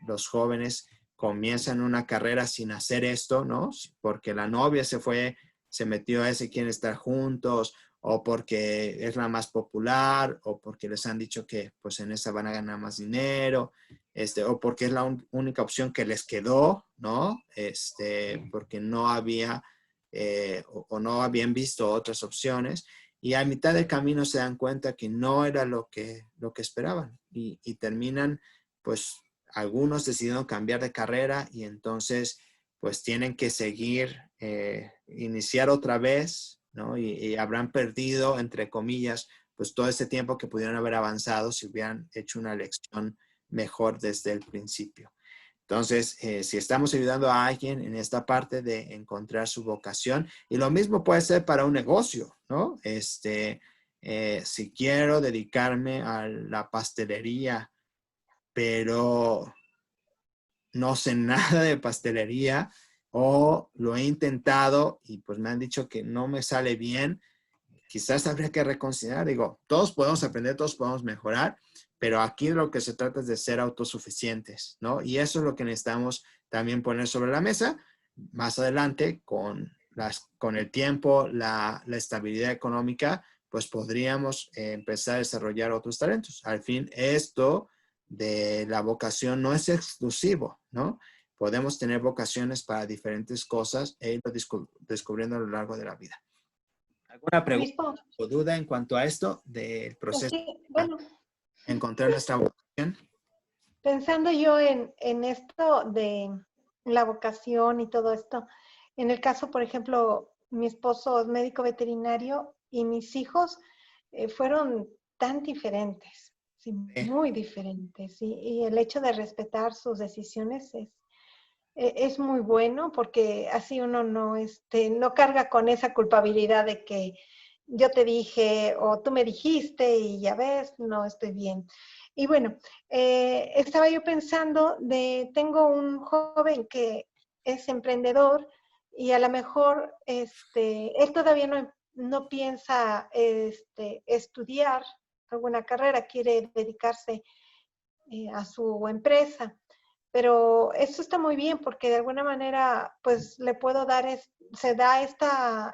los jóvenes comienzan una carrera sin hacer esto, ¿no? Porque la novia se metió a ese, quieren estar juntos, o porque es la más popular, o porque les han dicho que pues en esa van a ganar más dinero, o porque es la única opción que les quedó, ¿no? Porque no había o no habían visto otras opciones, y a mitad del camino se dan cuenta que no era lo que esperaban, y terminan, pues, algunos decidieron cambiar de carrera, y entonces pues tienen que seguir, iniciar otra vez, ¿no? Y habrán perdido, entre comillas, pues todo ese tiempo que pudieron haber avanzado si hubieran hecho una elección mejor desde el principio. Entonces, si estamos ayudando a alguien en esta parte de encontrar su vocación, y lo mismo puede ser para un negocio, ¿no? Si quiero dedicarme a la pastelería, pero no sé nada de pastelería, o lo he intentado y pues me han dicho que no me sale bien, quizás habría que reconsiderar. Digo, todos podemos aprender, todos podemos mejorar, pero aquí lo que se trata es de ser autosuficientes, ¿no? Y eso es lo que necesitamos también poner sobre la mesa. Más adelante, con el tiempo, la estabilidad económica, pues podríamos empezar a desarrollar otros talentos. Al fin, esto de la vocación no es exclusivo, ¿no? Podemos tener vocaciones para diferentes cosas e irlo descubriendo a lo largo de la vida. ¿Alguna pregunta Obispo, o duda en cuanto a esto del proceso sí, bueno, de encontrar nuestra vocación? pensando yo en esto de la vocación y todo esto, en el caso, por ejemplo, mi esposo es médico veterinario y mis hijos fueron tan diferentes, sí, muy diferentes, y el hecho de respetar sus decisiones es muy bueno porque así uno no carga con esa culpabilidad de que yo te dije o tú me dijiste y ya ves, no estoy bien. Y bueno, estaba yo pensando tengo un joven que es emprendedor y a lo mejor él todavía no piensa estudiar alguna carrera, quiere dedicarse a su empresa. Pero eso está muy bien porque de alguna manera pues le puedo dar, se da esta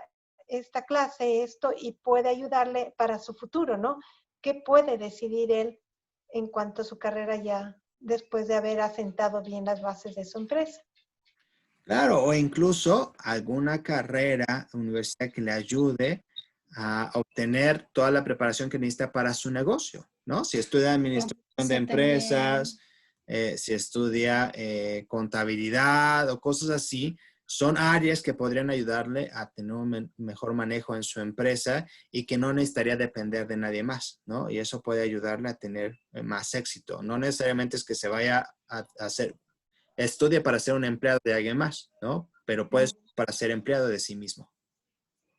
clase, esto, y puede ayudarle para su futuro, ¿no? ¿Qué puede decidir él en cuanto a su carrera ya después de haber asentado bien las bases de su empresa? Claro, o incluso alguna carrera, universidad que le ayude a obtener toda la preparación que necesita para su negocio, ¿no? Si estudia administración Sí, de empresas, si estudia contabilidad o cosas así, son áreas que podrían ayudarle a tener un mejor manejo en su empresa y que no necesitaría depender de nadie más, ¿no? Y eso puede ayudarle a tener más éxito. No necesariamente es que se vaya a hacer, estudie para ser un empleado de alguien más, ¿no? Pero puede ser para ser empleado de sí mismo.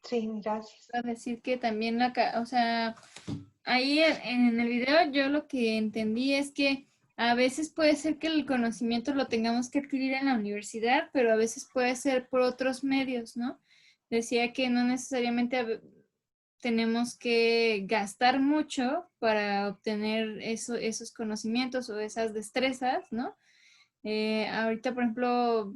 Sí, gracias. A decir que también o sea, ahí en el video yo lo que entendí es que a veces puede ser que el conocimiento lo tengamos que adquirir en la universidad, pero a veces puede ser por otros medios, ¿no? Decía que no necesariamente tenemos que gastar mucho para obtener esos conocimientos o esas destrezas, ¿no? Ahorita, por ejemplo,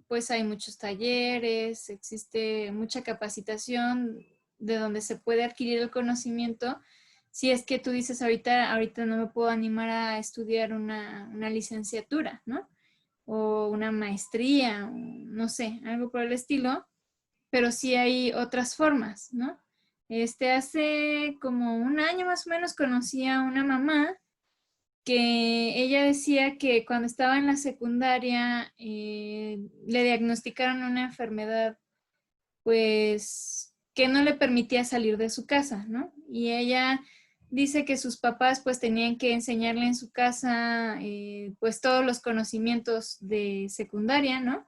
pues hay muchos talleres, existe mucha capacitación de donde se puede adquirir el conocimiento. Si es que tú dices ahorita no me puedo animar a estudiar una licenciatura, ¿no? O una maestría, o no sé, algo por el estilo, pero sí hay otras formas, ¿no? Hace como un año más o menos conocí a una mamá que ella decía que cuando estaba en la secundaria le diagnosticaron una enfermedad, pues, que no le permitía salir de su casa, ¿no? Y ella dice que sus papás, pues, tenían que enseñarle en su casa, pues, todos los conocimientos de secundaria, ¿no?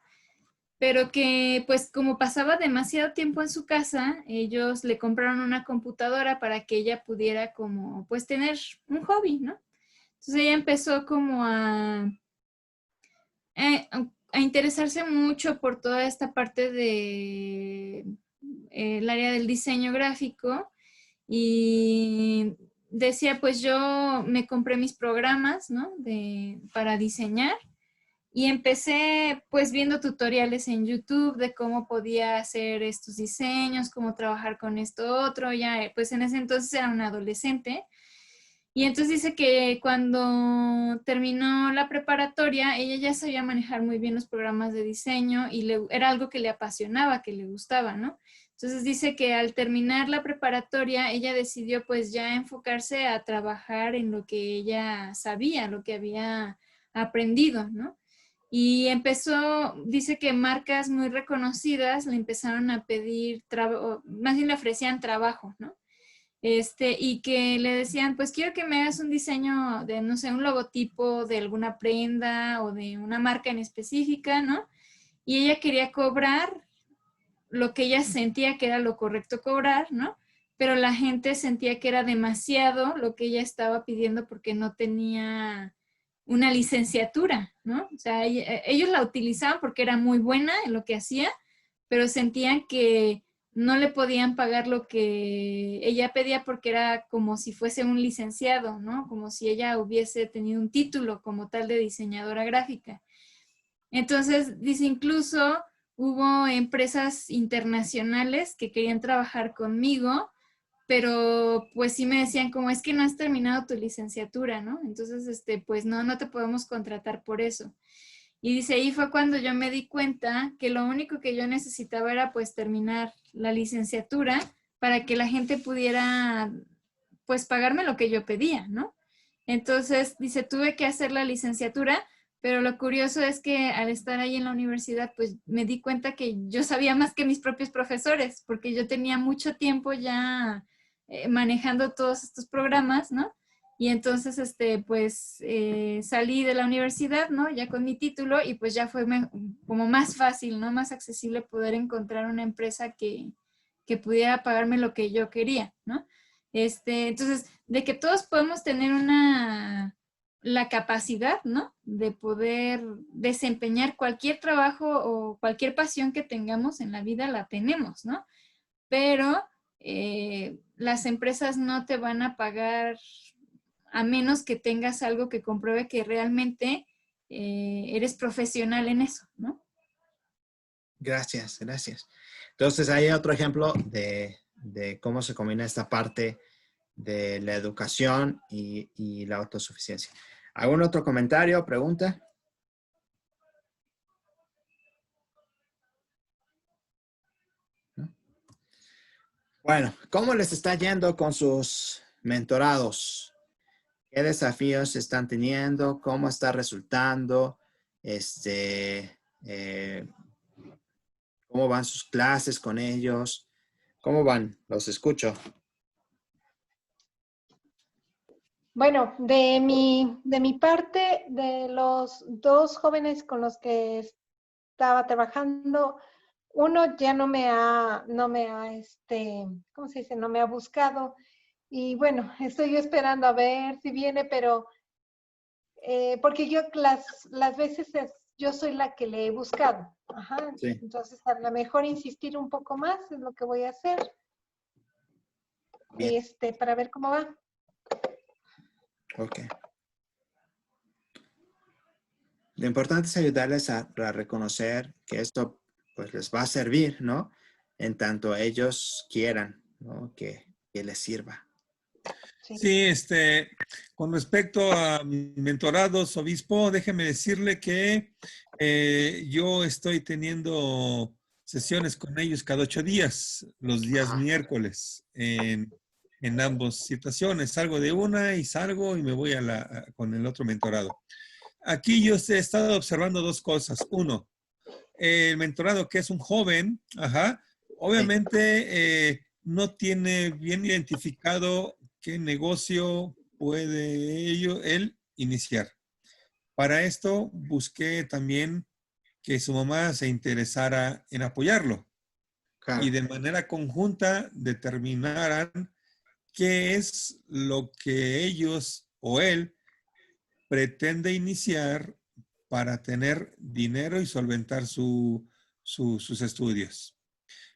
Pero que, pues, como pasaba demasiado tiempo en su casa, ellos le compraron una computadora para que ella pudiera como, pues, tener un hobby, ¿no? Entonces ella empezó como a interesarse mucho por toda esta parte de el área del diseño gráfico y decía, pues yo me compré mis programas, ¿no? Para diseñar y empecé pues viendo tutoriales en YouTube de cómo podía hacer estos diseños, cómo trabajar con esto otro, ya pues en ese entonces era una adolescente. Y entonces dice que cuando terminó la preparatoria, ella ya sabía manejar muy bien los programas de diseño y era algo que le apasionaba, que le gustaba, ¿no? Entonces dice que al terminar la preparatoria, ella decidió pues ya enfocarse a trabajar en lo que ella sabía, lo que había aprendido, ¿no? Y empezó, dice que marcas muy reconocidas le empezaron a pedir trabajo, más bien le ofrecían trabajo, ¿no? Y que le decían, pues quiero que me hagas un diseño de, no sé, un logotipo de alguna prenda o de una marca en específica, ¿no? Y ella quería cobrar lo que ella sentía que era lo correcto cobrar, ¿no? Pero la gente sentía que era demasiado lo que ella estaba pidiendo porque no tenía una licenciatura, ¿no? O sea, ellos la utilizaban porque era muy buena en lo que hacía, pero sentían que no le podían pagar lo que ella pedía porque era como si fuese un licenciado, ¿no? Como si ella hubiese tenido un título como tal de diseñadora gráfica. Entonces, dice, incluso hubo empresas internacionales que querían trabajar conmigo, pero pues sí me decían como es que no has terminado tu licenciatura, ¿no? Entonces, pues no te podemos contratar por eso. Y dice, ahí fue cuando yo me di cuenta que lo único que yo necesitaba era pues terminar la licenciatura para que la gente pudiera pues pagarme lo que yo pedía, ¿no? Entonces, dice, tuve que hacer la licenciatura, pero lo curioso es que al estar ahí en la universidad, pues me di cuenta que yo sabía más que mis propios profesores, porque yo tenía mucho tiempo ya manejando todos estos programas, ¿no? Y entonces, pues salí de la universidad, ¿no? Ya con mi título y pues ya fue como más fácil, ¿no? Más accesible poder encontrar una empresa que pudiera pagarme lo que yo quería, ¿no? Entonces, de que todos podemos tener la capacidad, ¿no? De poder desempeñar cualquier trabajo o cualquier pasión que tengamos en la vida, la tenemos, ¿no? Pero las empresas no te van a pagar a menos que tengas algo que compruebe que realmente eres profesional en eso, ¿no? Gracias, gracias. Entonces, hay otro ejemplo de cómo se combina esta parte de la educación y la autosuficiencia. ¿Algún otro comentario o pregunta? ¿No? Bueno, ¿cómo les está yendo con sus mentorados? ¿Qué desafíos están teniendo? ¿Cómo está resultando? ¿Cómo van sus clases con ellos? ¿Cómo van? Los escucho. Bueno, de mi parte, de los dos jóvenes con los que estaba trabajando, uno ya ¿cómo se dice? No me ha buscado. Y bueno, estoy esperando a ver si viene, pero porque yo las veces yo soy la que le he buscado. Ajá. Sí. Entonces, a lo mejor insistir un poco más es lo que voy a hacer. Bien. Para ver cómo va. Ok. Lo importante es ayudarles a reconocer que esto pues les va a servir, ¿no? En tanto ellos quieran, ¿no? Que les sirva. Sí, con respecto a mis mentorados, obispo, déjeme decirle que yo estoy teniendo sesiones con ellos cada 8 días, los días Ajá. miércoles, en ambas situaciones. Salgo de una y salgo y me voy con el otro mentorado. Aquí yo he estado observando dos cosas. Uno, el mentorado que es un joven, obviamente no tiene bien identificado qué negocio puede él iniciar. Para esto busqué también que su mamá se interesara en apoyarlo Claro. y de manera conjunta determinaran qué es lo que ellos o él pretende iniciar para tener dinero y solventar sus estudios.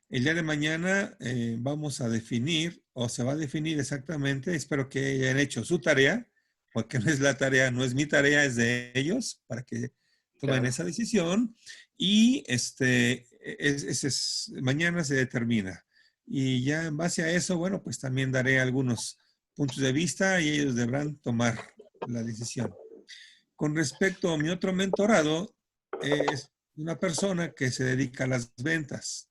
El día de mañana vamos a definir, o se va a definir exactamente, espero que hayan hecho su tarea, porque no es la tarea, no es mi tarea, es de ellos, para que tomen Claro. esa decisión. Y mañana se determina. Y ya en base a eso, bueno, pues también daré algunos puntos de vista y ellos deberán tomar la decisión. Con respecto a mi otro mentorado, es una persona que se dedica a las ventas.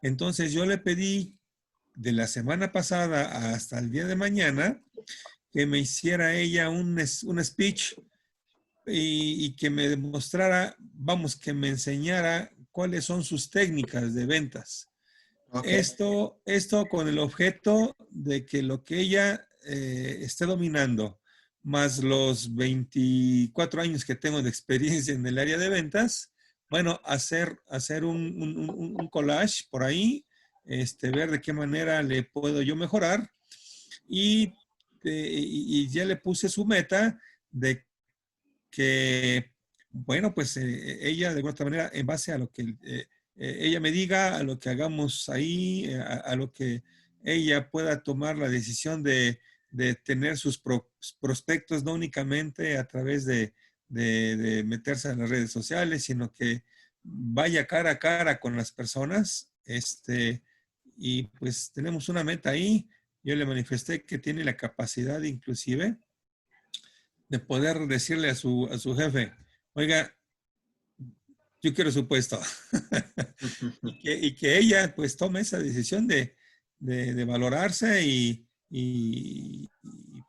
Entonces yo le pedí de la semana pasada hasta el día de mañana que me hiciera ella un speech y que me demostrara, vamos, que me enseñara cuáles son sus técnicas de ventas. Okay. Esto con el objeto de que lo que ella esté dominando, más los 24 años que tengo de experiencia en el área de ventas, bueno, hacer un collage por ahí, ver de qué manera le puedo yo mejorar y ya le puse su meta de que, bueno, pues ella de alguna manera, en base a lo que ella me diga, a lo que hagamos ahí, a lo que ella pueda tomar la decisión de tener sus prospectos, no únicamente a través de meterse en las redes sociales, sino que vaya cara a cara con las personas. Y pues tenemos una meta ahí. Yo le manifesté que tiene la capacidad inclusive de poder decirle a su jefe, oiga, yo quiero su puesto. y que ella pues tome esa decisión de valorarse y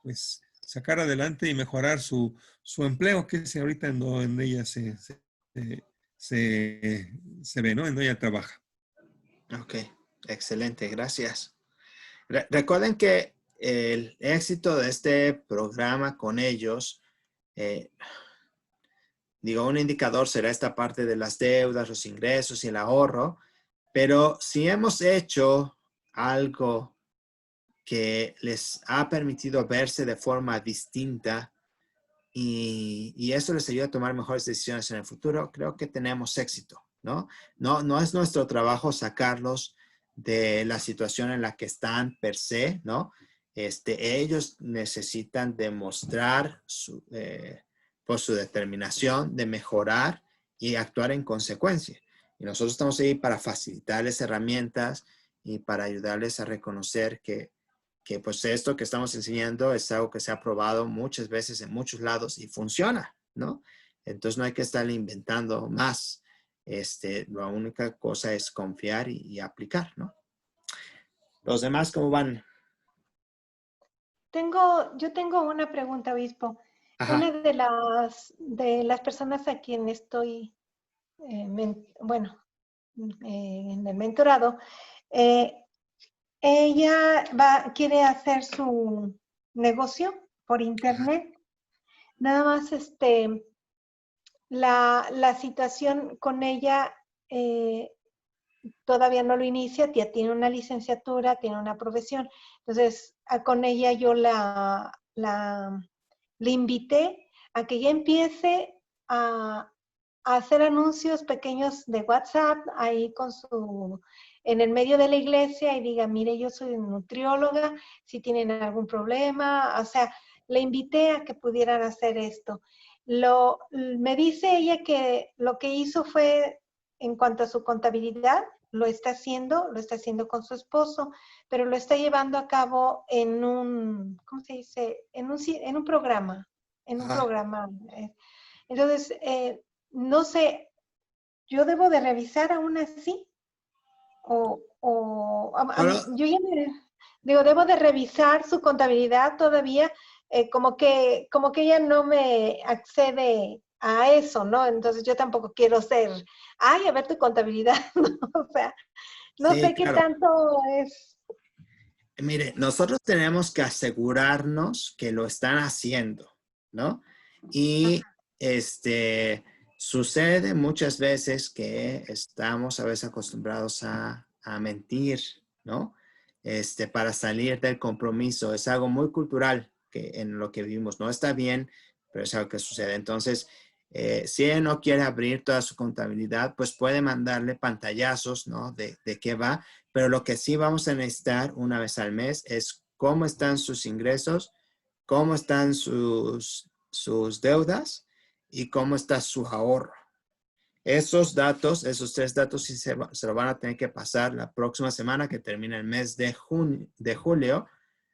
pues sacar adelante y mejorar su empleo, que es ahorita en donde ella se ve, ¿no? En donde ella trabaja. Ok, excelente, gracias. Recuerden que el éxito de este programa con ellos, un indicador será esta parte de las deudas, los ingresos y el ahorro, pero si hemos hecho algo que les ha permitido verse de forma distinta y eso les ayuda a tomar mejores decisiones en el futuro, creo que tenemos éxito, ¿no? No es nuestro trabajo sacarlos de la situación en la que están per se, ¿no? Ellos necesitan demostrar por su determinación de mejorar y actuar en consecuencia. Y nosotros estamos ahí para facilitarles herramientas y para ayudarles a reconocer que pues esto que estamos enseñando es algo que se ha probado muchas veces en muchos lados y funciona, ¿no? Entonces no hay que estar inventando más. La única cosa es confiar y aplicar, ¿no? Los demás, ¿cómo van? Yo tengo una pregunta, obispo. Ajá. Una de las personas a quien estoy, en el mentorado, ella quiere hacer su negocio por internet. Nada más la situación con ella todavía no lo inicia, ya tiene una licenciatura, tiene una profesión. Entonces, con ella yo le invité a que ya empiece a hacer anuncios pequeños de WhatsApp ahí en el medio de la iglesia y diga, mire, yo soy nutrióloga, si tienen algún problema, o sea, le invité a que pudieran hacer esto. Me dice ella que lo que hizo fue, en cuanto a su contabilidad, lo está haciendo con su esposo, pero lo está llevando a cabo en un, ¿cómo se dice? En un programa, Entonces, no sé, ¿yo debo de revisar aún así? Ahora, Yo ya digo, debo de revisar su contabilidad todavía, como que ella no me accede a eso, ¿no? Entonces yo tampoco quiero ser, ay, a ver tu contabilidad, ¿no? O sea, no sí, sé qué claro. tanto es. Mire, nosotros tenemos que asegurarnos que lo están haciendo, ¿no? Y sucede muchas veces que estamos a veces acostumbrados a mentir, ¿no? Para salir del compromiso. Es algo muy cultural en lo que vivimos. No está bien, pero es algo que sucede. Entonces, si ella no quiere abrir toda su contabilidad, pues puede mandarle pantallazos, ¿no? De qué va. Pero lo que sí vamos a necesitar una vez al mes es cómo están sus ingresos, cómo están sus deudas y cómo está su ahorro. Esos datos, esos 3 datos sí se lo van a tener que pasar la próxima semana que termina el mes de julio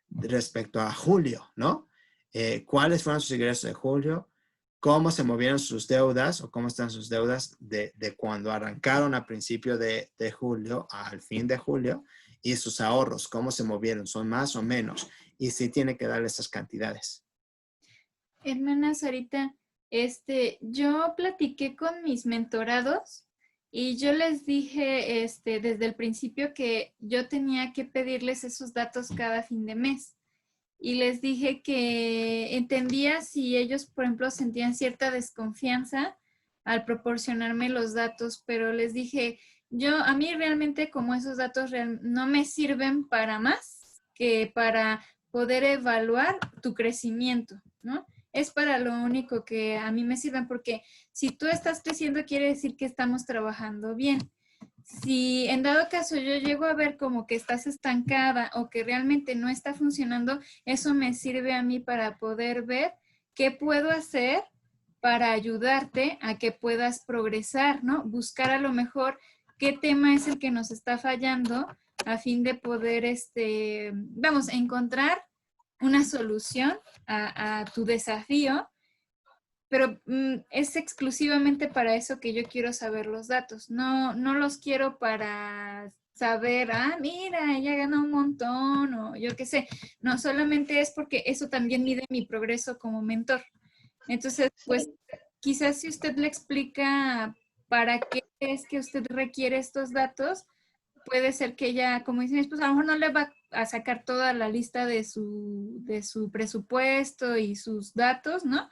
respecto a julio, ¿no? ¿Cuáles fueron sus ingresos de julio? ¿Cómo se movieron sus deudas o cómo están sus deudas de cuando arrancaron a principio de julio al fin de julio? Y sus ahorros, ¿cómo se movieron? ¿Son más o menos? Y sí tiene que darle esas cantidades. Hermana Sarita, yo platiqué con mis mentorados y yo les dije, desde el principio que yo tenía que pedirles esos datos cada fin de mes. Y les dije que entendía si ellos, por ejemplo, sentían cierta desconfianza al proporcionarme los datos, pero les dije, a mí realmente como esos datos no me sirven para más que para poder evaluar tu crecimiento, ¿no? Es para lo único que a mí me sirven, porque si tú estás creciendo quiere decir que estamos trabajando bien. Si en dado caso yo llego a ver como que estás estancada o que realmente no está funcionando, eso me sirve a mí para poder ver qué puedo hacer para ayudarte a que puedas progresar, ¿no? Buscar a lo mejor qué tema es el que nos está fallando a fin de poder, encontrar una solución a tu desafío, pero es exclusivamente para eso que yo quiero saber los datos. No los quiero para saber, mira, ella gana un montón o yo qué sé. No, solamente es porque eso también mide mi progreso como mentor. Entonces, pues quizás si usted le explica para qué es que usted requiere estos datos, puede ser que ella, como dice mi esposa, a lo mejor no le va a sacar toda la lista de su presupuesto y sus datos, ¿no?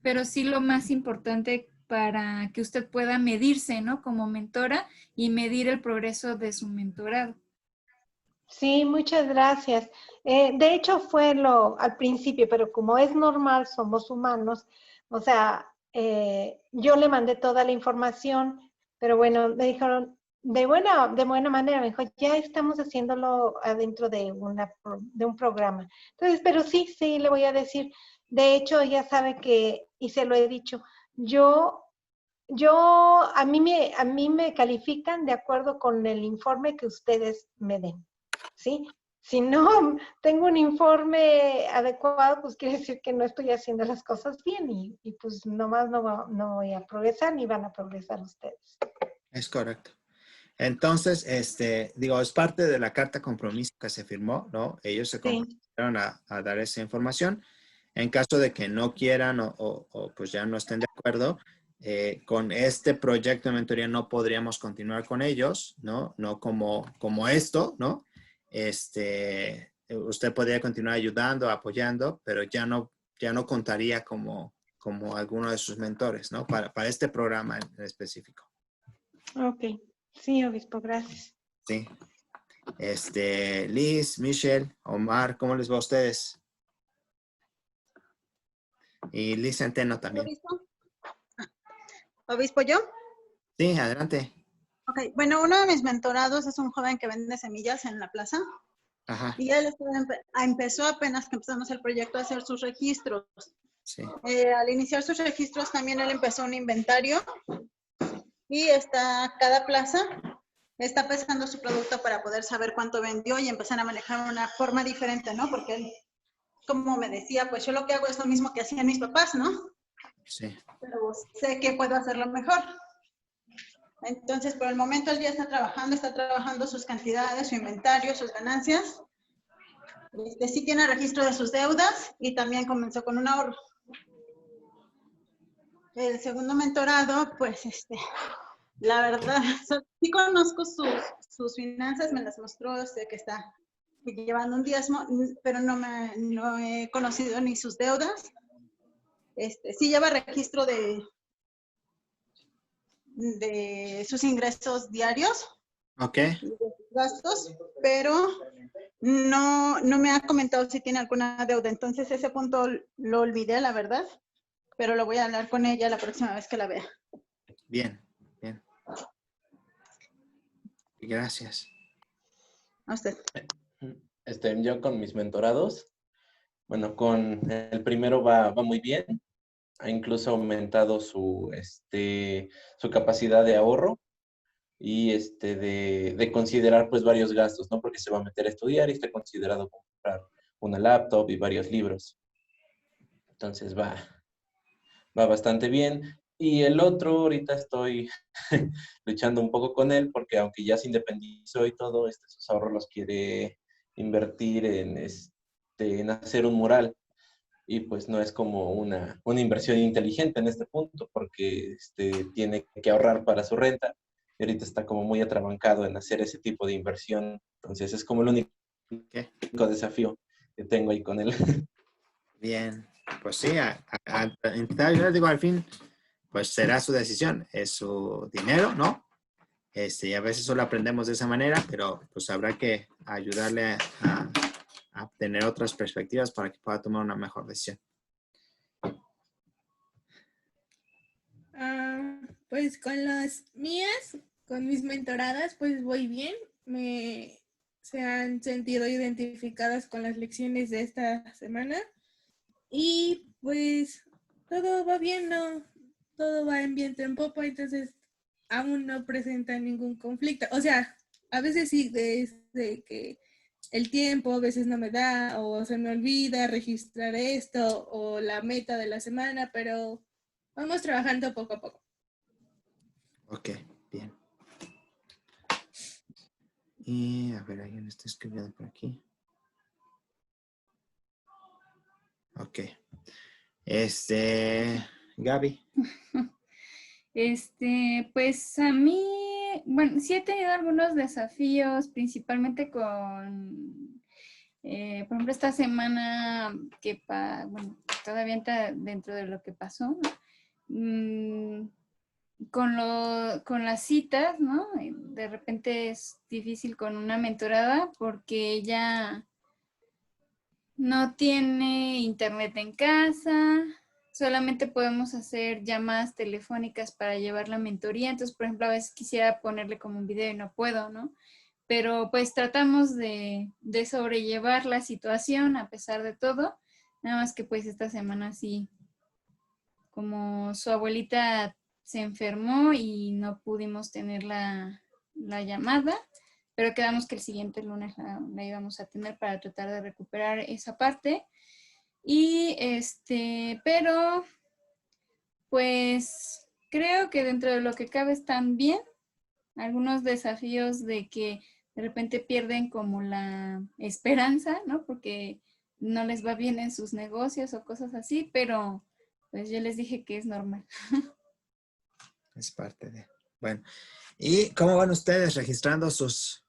Pero sí lo más importante para que usted pueda medirse, ¿no? Como mentora y medir el progreso de su mentorado. Sí, muchas gracias. De hecho fue al principio, pero como es normal, somos humanos, o sea, yo le mandé toda la información, pero bueno, me dijeron, de buena manera, me dijo, ya estamos haciéndolo adentro de un programa. Entonces, pero sí, le voy a decir, de hecho, ya sabe que, y se lo he dicho, a mí me califican de acuerdo con el informe que ustedes me den. ¿Sí? Si no tengo un informe adecuado, pues quiere decir que no estoy haciendo las cosas bien y pues nomás no voy a progresar ni van a progresar ustedes. Es correcto. Entonces, es parte de la carta compromiso que se firmó, ¿no? Ellos se comprometieron a dar esa información. En caso de que no quieran o pues ya no estén de acuerdo, con este proyecto de mentoría no podríamos continuar con ellos, ¿no? No como esto, ¿no? Usted podría continuar ayudando, apoyando, pero ya no contaría como alguno de sus mentores, ¿no? Para este programa en específico. Ok. Sí, obispo, gracias. Sí. Liz, Michelle, Omar, ¿cómo les va a ustedes? Y Liz Centeno también. ¿Obispo? ¿Obispo yo? Sí, adelante. Ok, bueno, uno de mis mentorados es un joven que vende semillas en la plaza. Ajá, Y él empezó apenas que empezamos el proyecto a hacer sus registros. sí. Al iniciar sus registros también él empezó un inventario y cada plaza está pesando su producto para poder saber cuánto vendió y empezar a manejar una forma diferente, ¿no? Porque él, como me decía, pues yo lo que hago es lo mismo que hacían mis papás, ¿no? Sí. Pero sé que puedo hacerlo mejor. Entonces, por el momento él ya está trabajando sus cantidades, su inventario, sus ganancias. Sí tiene registro de sus deudas y también comenzó con un ahorro. El segundo mentorado, pues, la verdad, sí conozco sus finanzas, me las mostró, sé que está llevando un diezmo, pero no he conocido ni sus deudas. Sí lleva registro de sus ingresos diarios, Ok, de sus gastos, pero no me ha comentado si tiene alguna deuda. Entonces ese punto lo olvidé, la verdad, pero lo voy a hablar con ella la próxima vez que la vea. bien, bien. Gracias. A usted. Yo con mis mentorados, bueno, con el primero va muy bien. Ha incluso aumentado su capacidad de ahorro y de considerar pues varios gastos, ¿no? Porque se va a meter a estudiar y está considerado comprar una laptop y varios libros. Entonces va bastante bien. Y el otro, ahorita estoy luchando un poco con él porque aunque ya se independizó y todo, sus ahorros los quiere invertir en hacer un mural. Y pues no es como una inversión inteligente en este punto porque tiene que ahorrar para su renta y ahorita está como muy atrabancado en hacer ese tipo de inversión. Entonces es como el único ¿Qué? desafío que tengo ahí con él. Bien. Pues sí, yo digo, al fin, pues será su decisión, es su dinero, ¿no? Y a veces solo aprendemos de esa manera, pero pues habrá que ayudarle a tener otras perspectivas para que pueda tomar una mejor decisión. Pues con las mías, con mis mentoradas, pues voy bien. Se han sentido identificadas con las lecciones de esta semana. Y pues todo va bien, ¿no? Todo va en viento en popa, entonces aún no presenta ningún conflicto. O sea, a veces sí, desde que el tiempo a veces no me da o se me olvida registrar esto o la meta de la semana, pero vamos trabajando poco a poco. Ok, bien. Y a ver, alguien está escribiendo por aquí. Ok. Gaby. Pues a mí, bueno, sí he tenido algunos desafíos, principalmente con, por ejemplo, esta semana bueno, todavía está dentro de lo que pasó, ¿no? Con las citas, ¿no? De repente es difícil con una mentorada porque ella no tiene internet en casa, solamente podemos hacer llamadas telefónicas para llevar la mentoría. Entonces, por ejemplo, a veces quisiera ponerle como un video y no puedo, ¿no? Pero pues tratamos de sobrellevar la situación a pesar de todo. Nada más que pues esta semana sí, como su abuelita se enfermó y no pudimos tener la llamada, pero quedamos que el siguiente lunes la íbamos a tener para tratar de recuperar esa parte. Y pero pues creo que dentro de lo que cabe están bien. Algunos desafíos de que de repente pierden como la esperanza, ¿no? Porque no les va bien en sus negocios o cosas así, pero pues yo les dije que es normal. Es parte de... Bueno, ¿y cómo van ustedes registrando sus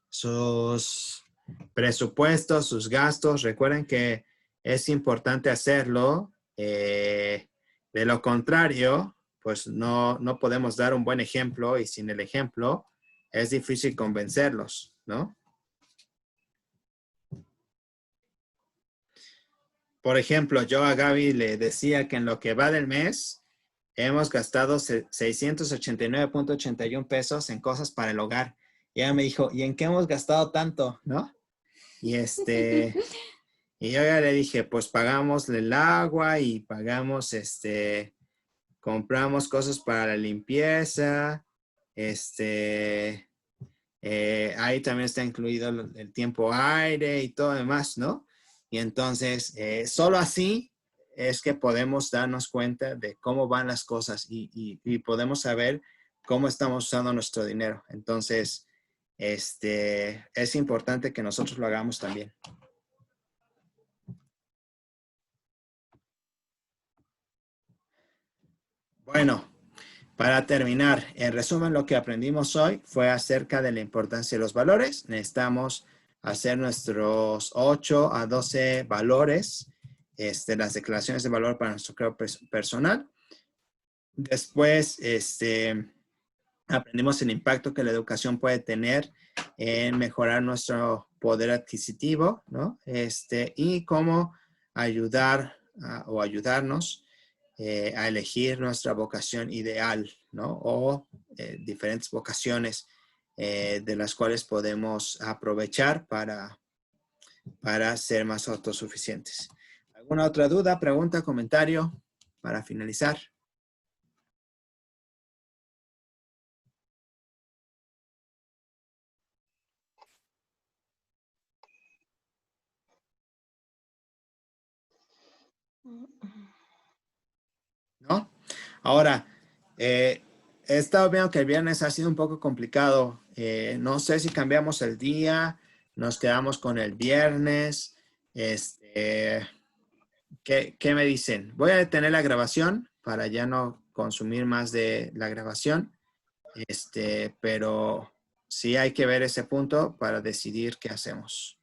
presupuestos, sus gastos? Recuerden que es importante hacerlo. De lo contrario, pues no podemos dar un buen ejemplo y sin el ejemplo es difícil convencerlos, ¿no? Por ejemplo, yo a Gaby le decía que en lo que va del mes hemos gastado 689.81 pesos en cosas para el hogar. Y ella me dijo, ¿y en qué hemos gastado tanto? ¿No? Y y yo ya le dije, pues pagamos el agua y pagamos, compramos cosas para la limpieza, ahí también está incluido el tiempo aire y todo demás, ¿no? Y entonces, solo así es que podemos darnos cuenta de cómo van las cosas y podemos saber cómo estamos usando nuestro dinero. Entonces, es importante que nosotros lo hagamos también. Bueno, para terminar, en resumen, lo que aprendimos hoy fue acerca de la importancia de los valores. Necesitamos hacer nuestros 8 a 12 valores, las declaraciones de valor para nuestro creo personal. Después, aprendimos el impacto que la educación puede tener en mejorar nuestro poder adquisitivo, ¿no? Y cómo ayudar o ayudarnos a elegir nuestra vocación ideal, ¿no? O diferentes vocaciones de las cuales podemos aprovechar para ser más autosuficientes. ¿Alguna otra duda, pregunta, comentario para finalizar? ¿No? Ahora, he estado viendo que el viernes ha sido un poco complicado. No sé si cambiamos el día, nos quedamos con el viernes. ¿Qué me dicen? Voy a detener la grabación para ya no consumir más de la grabación. Pero sí hay que ver ese punto para decidir qué hacemos.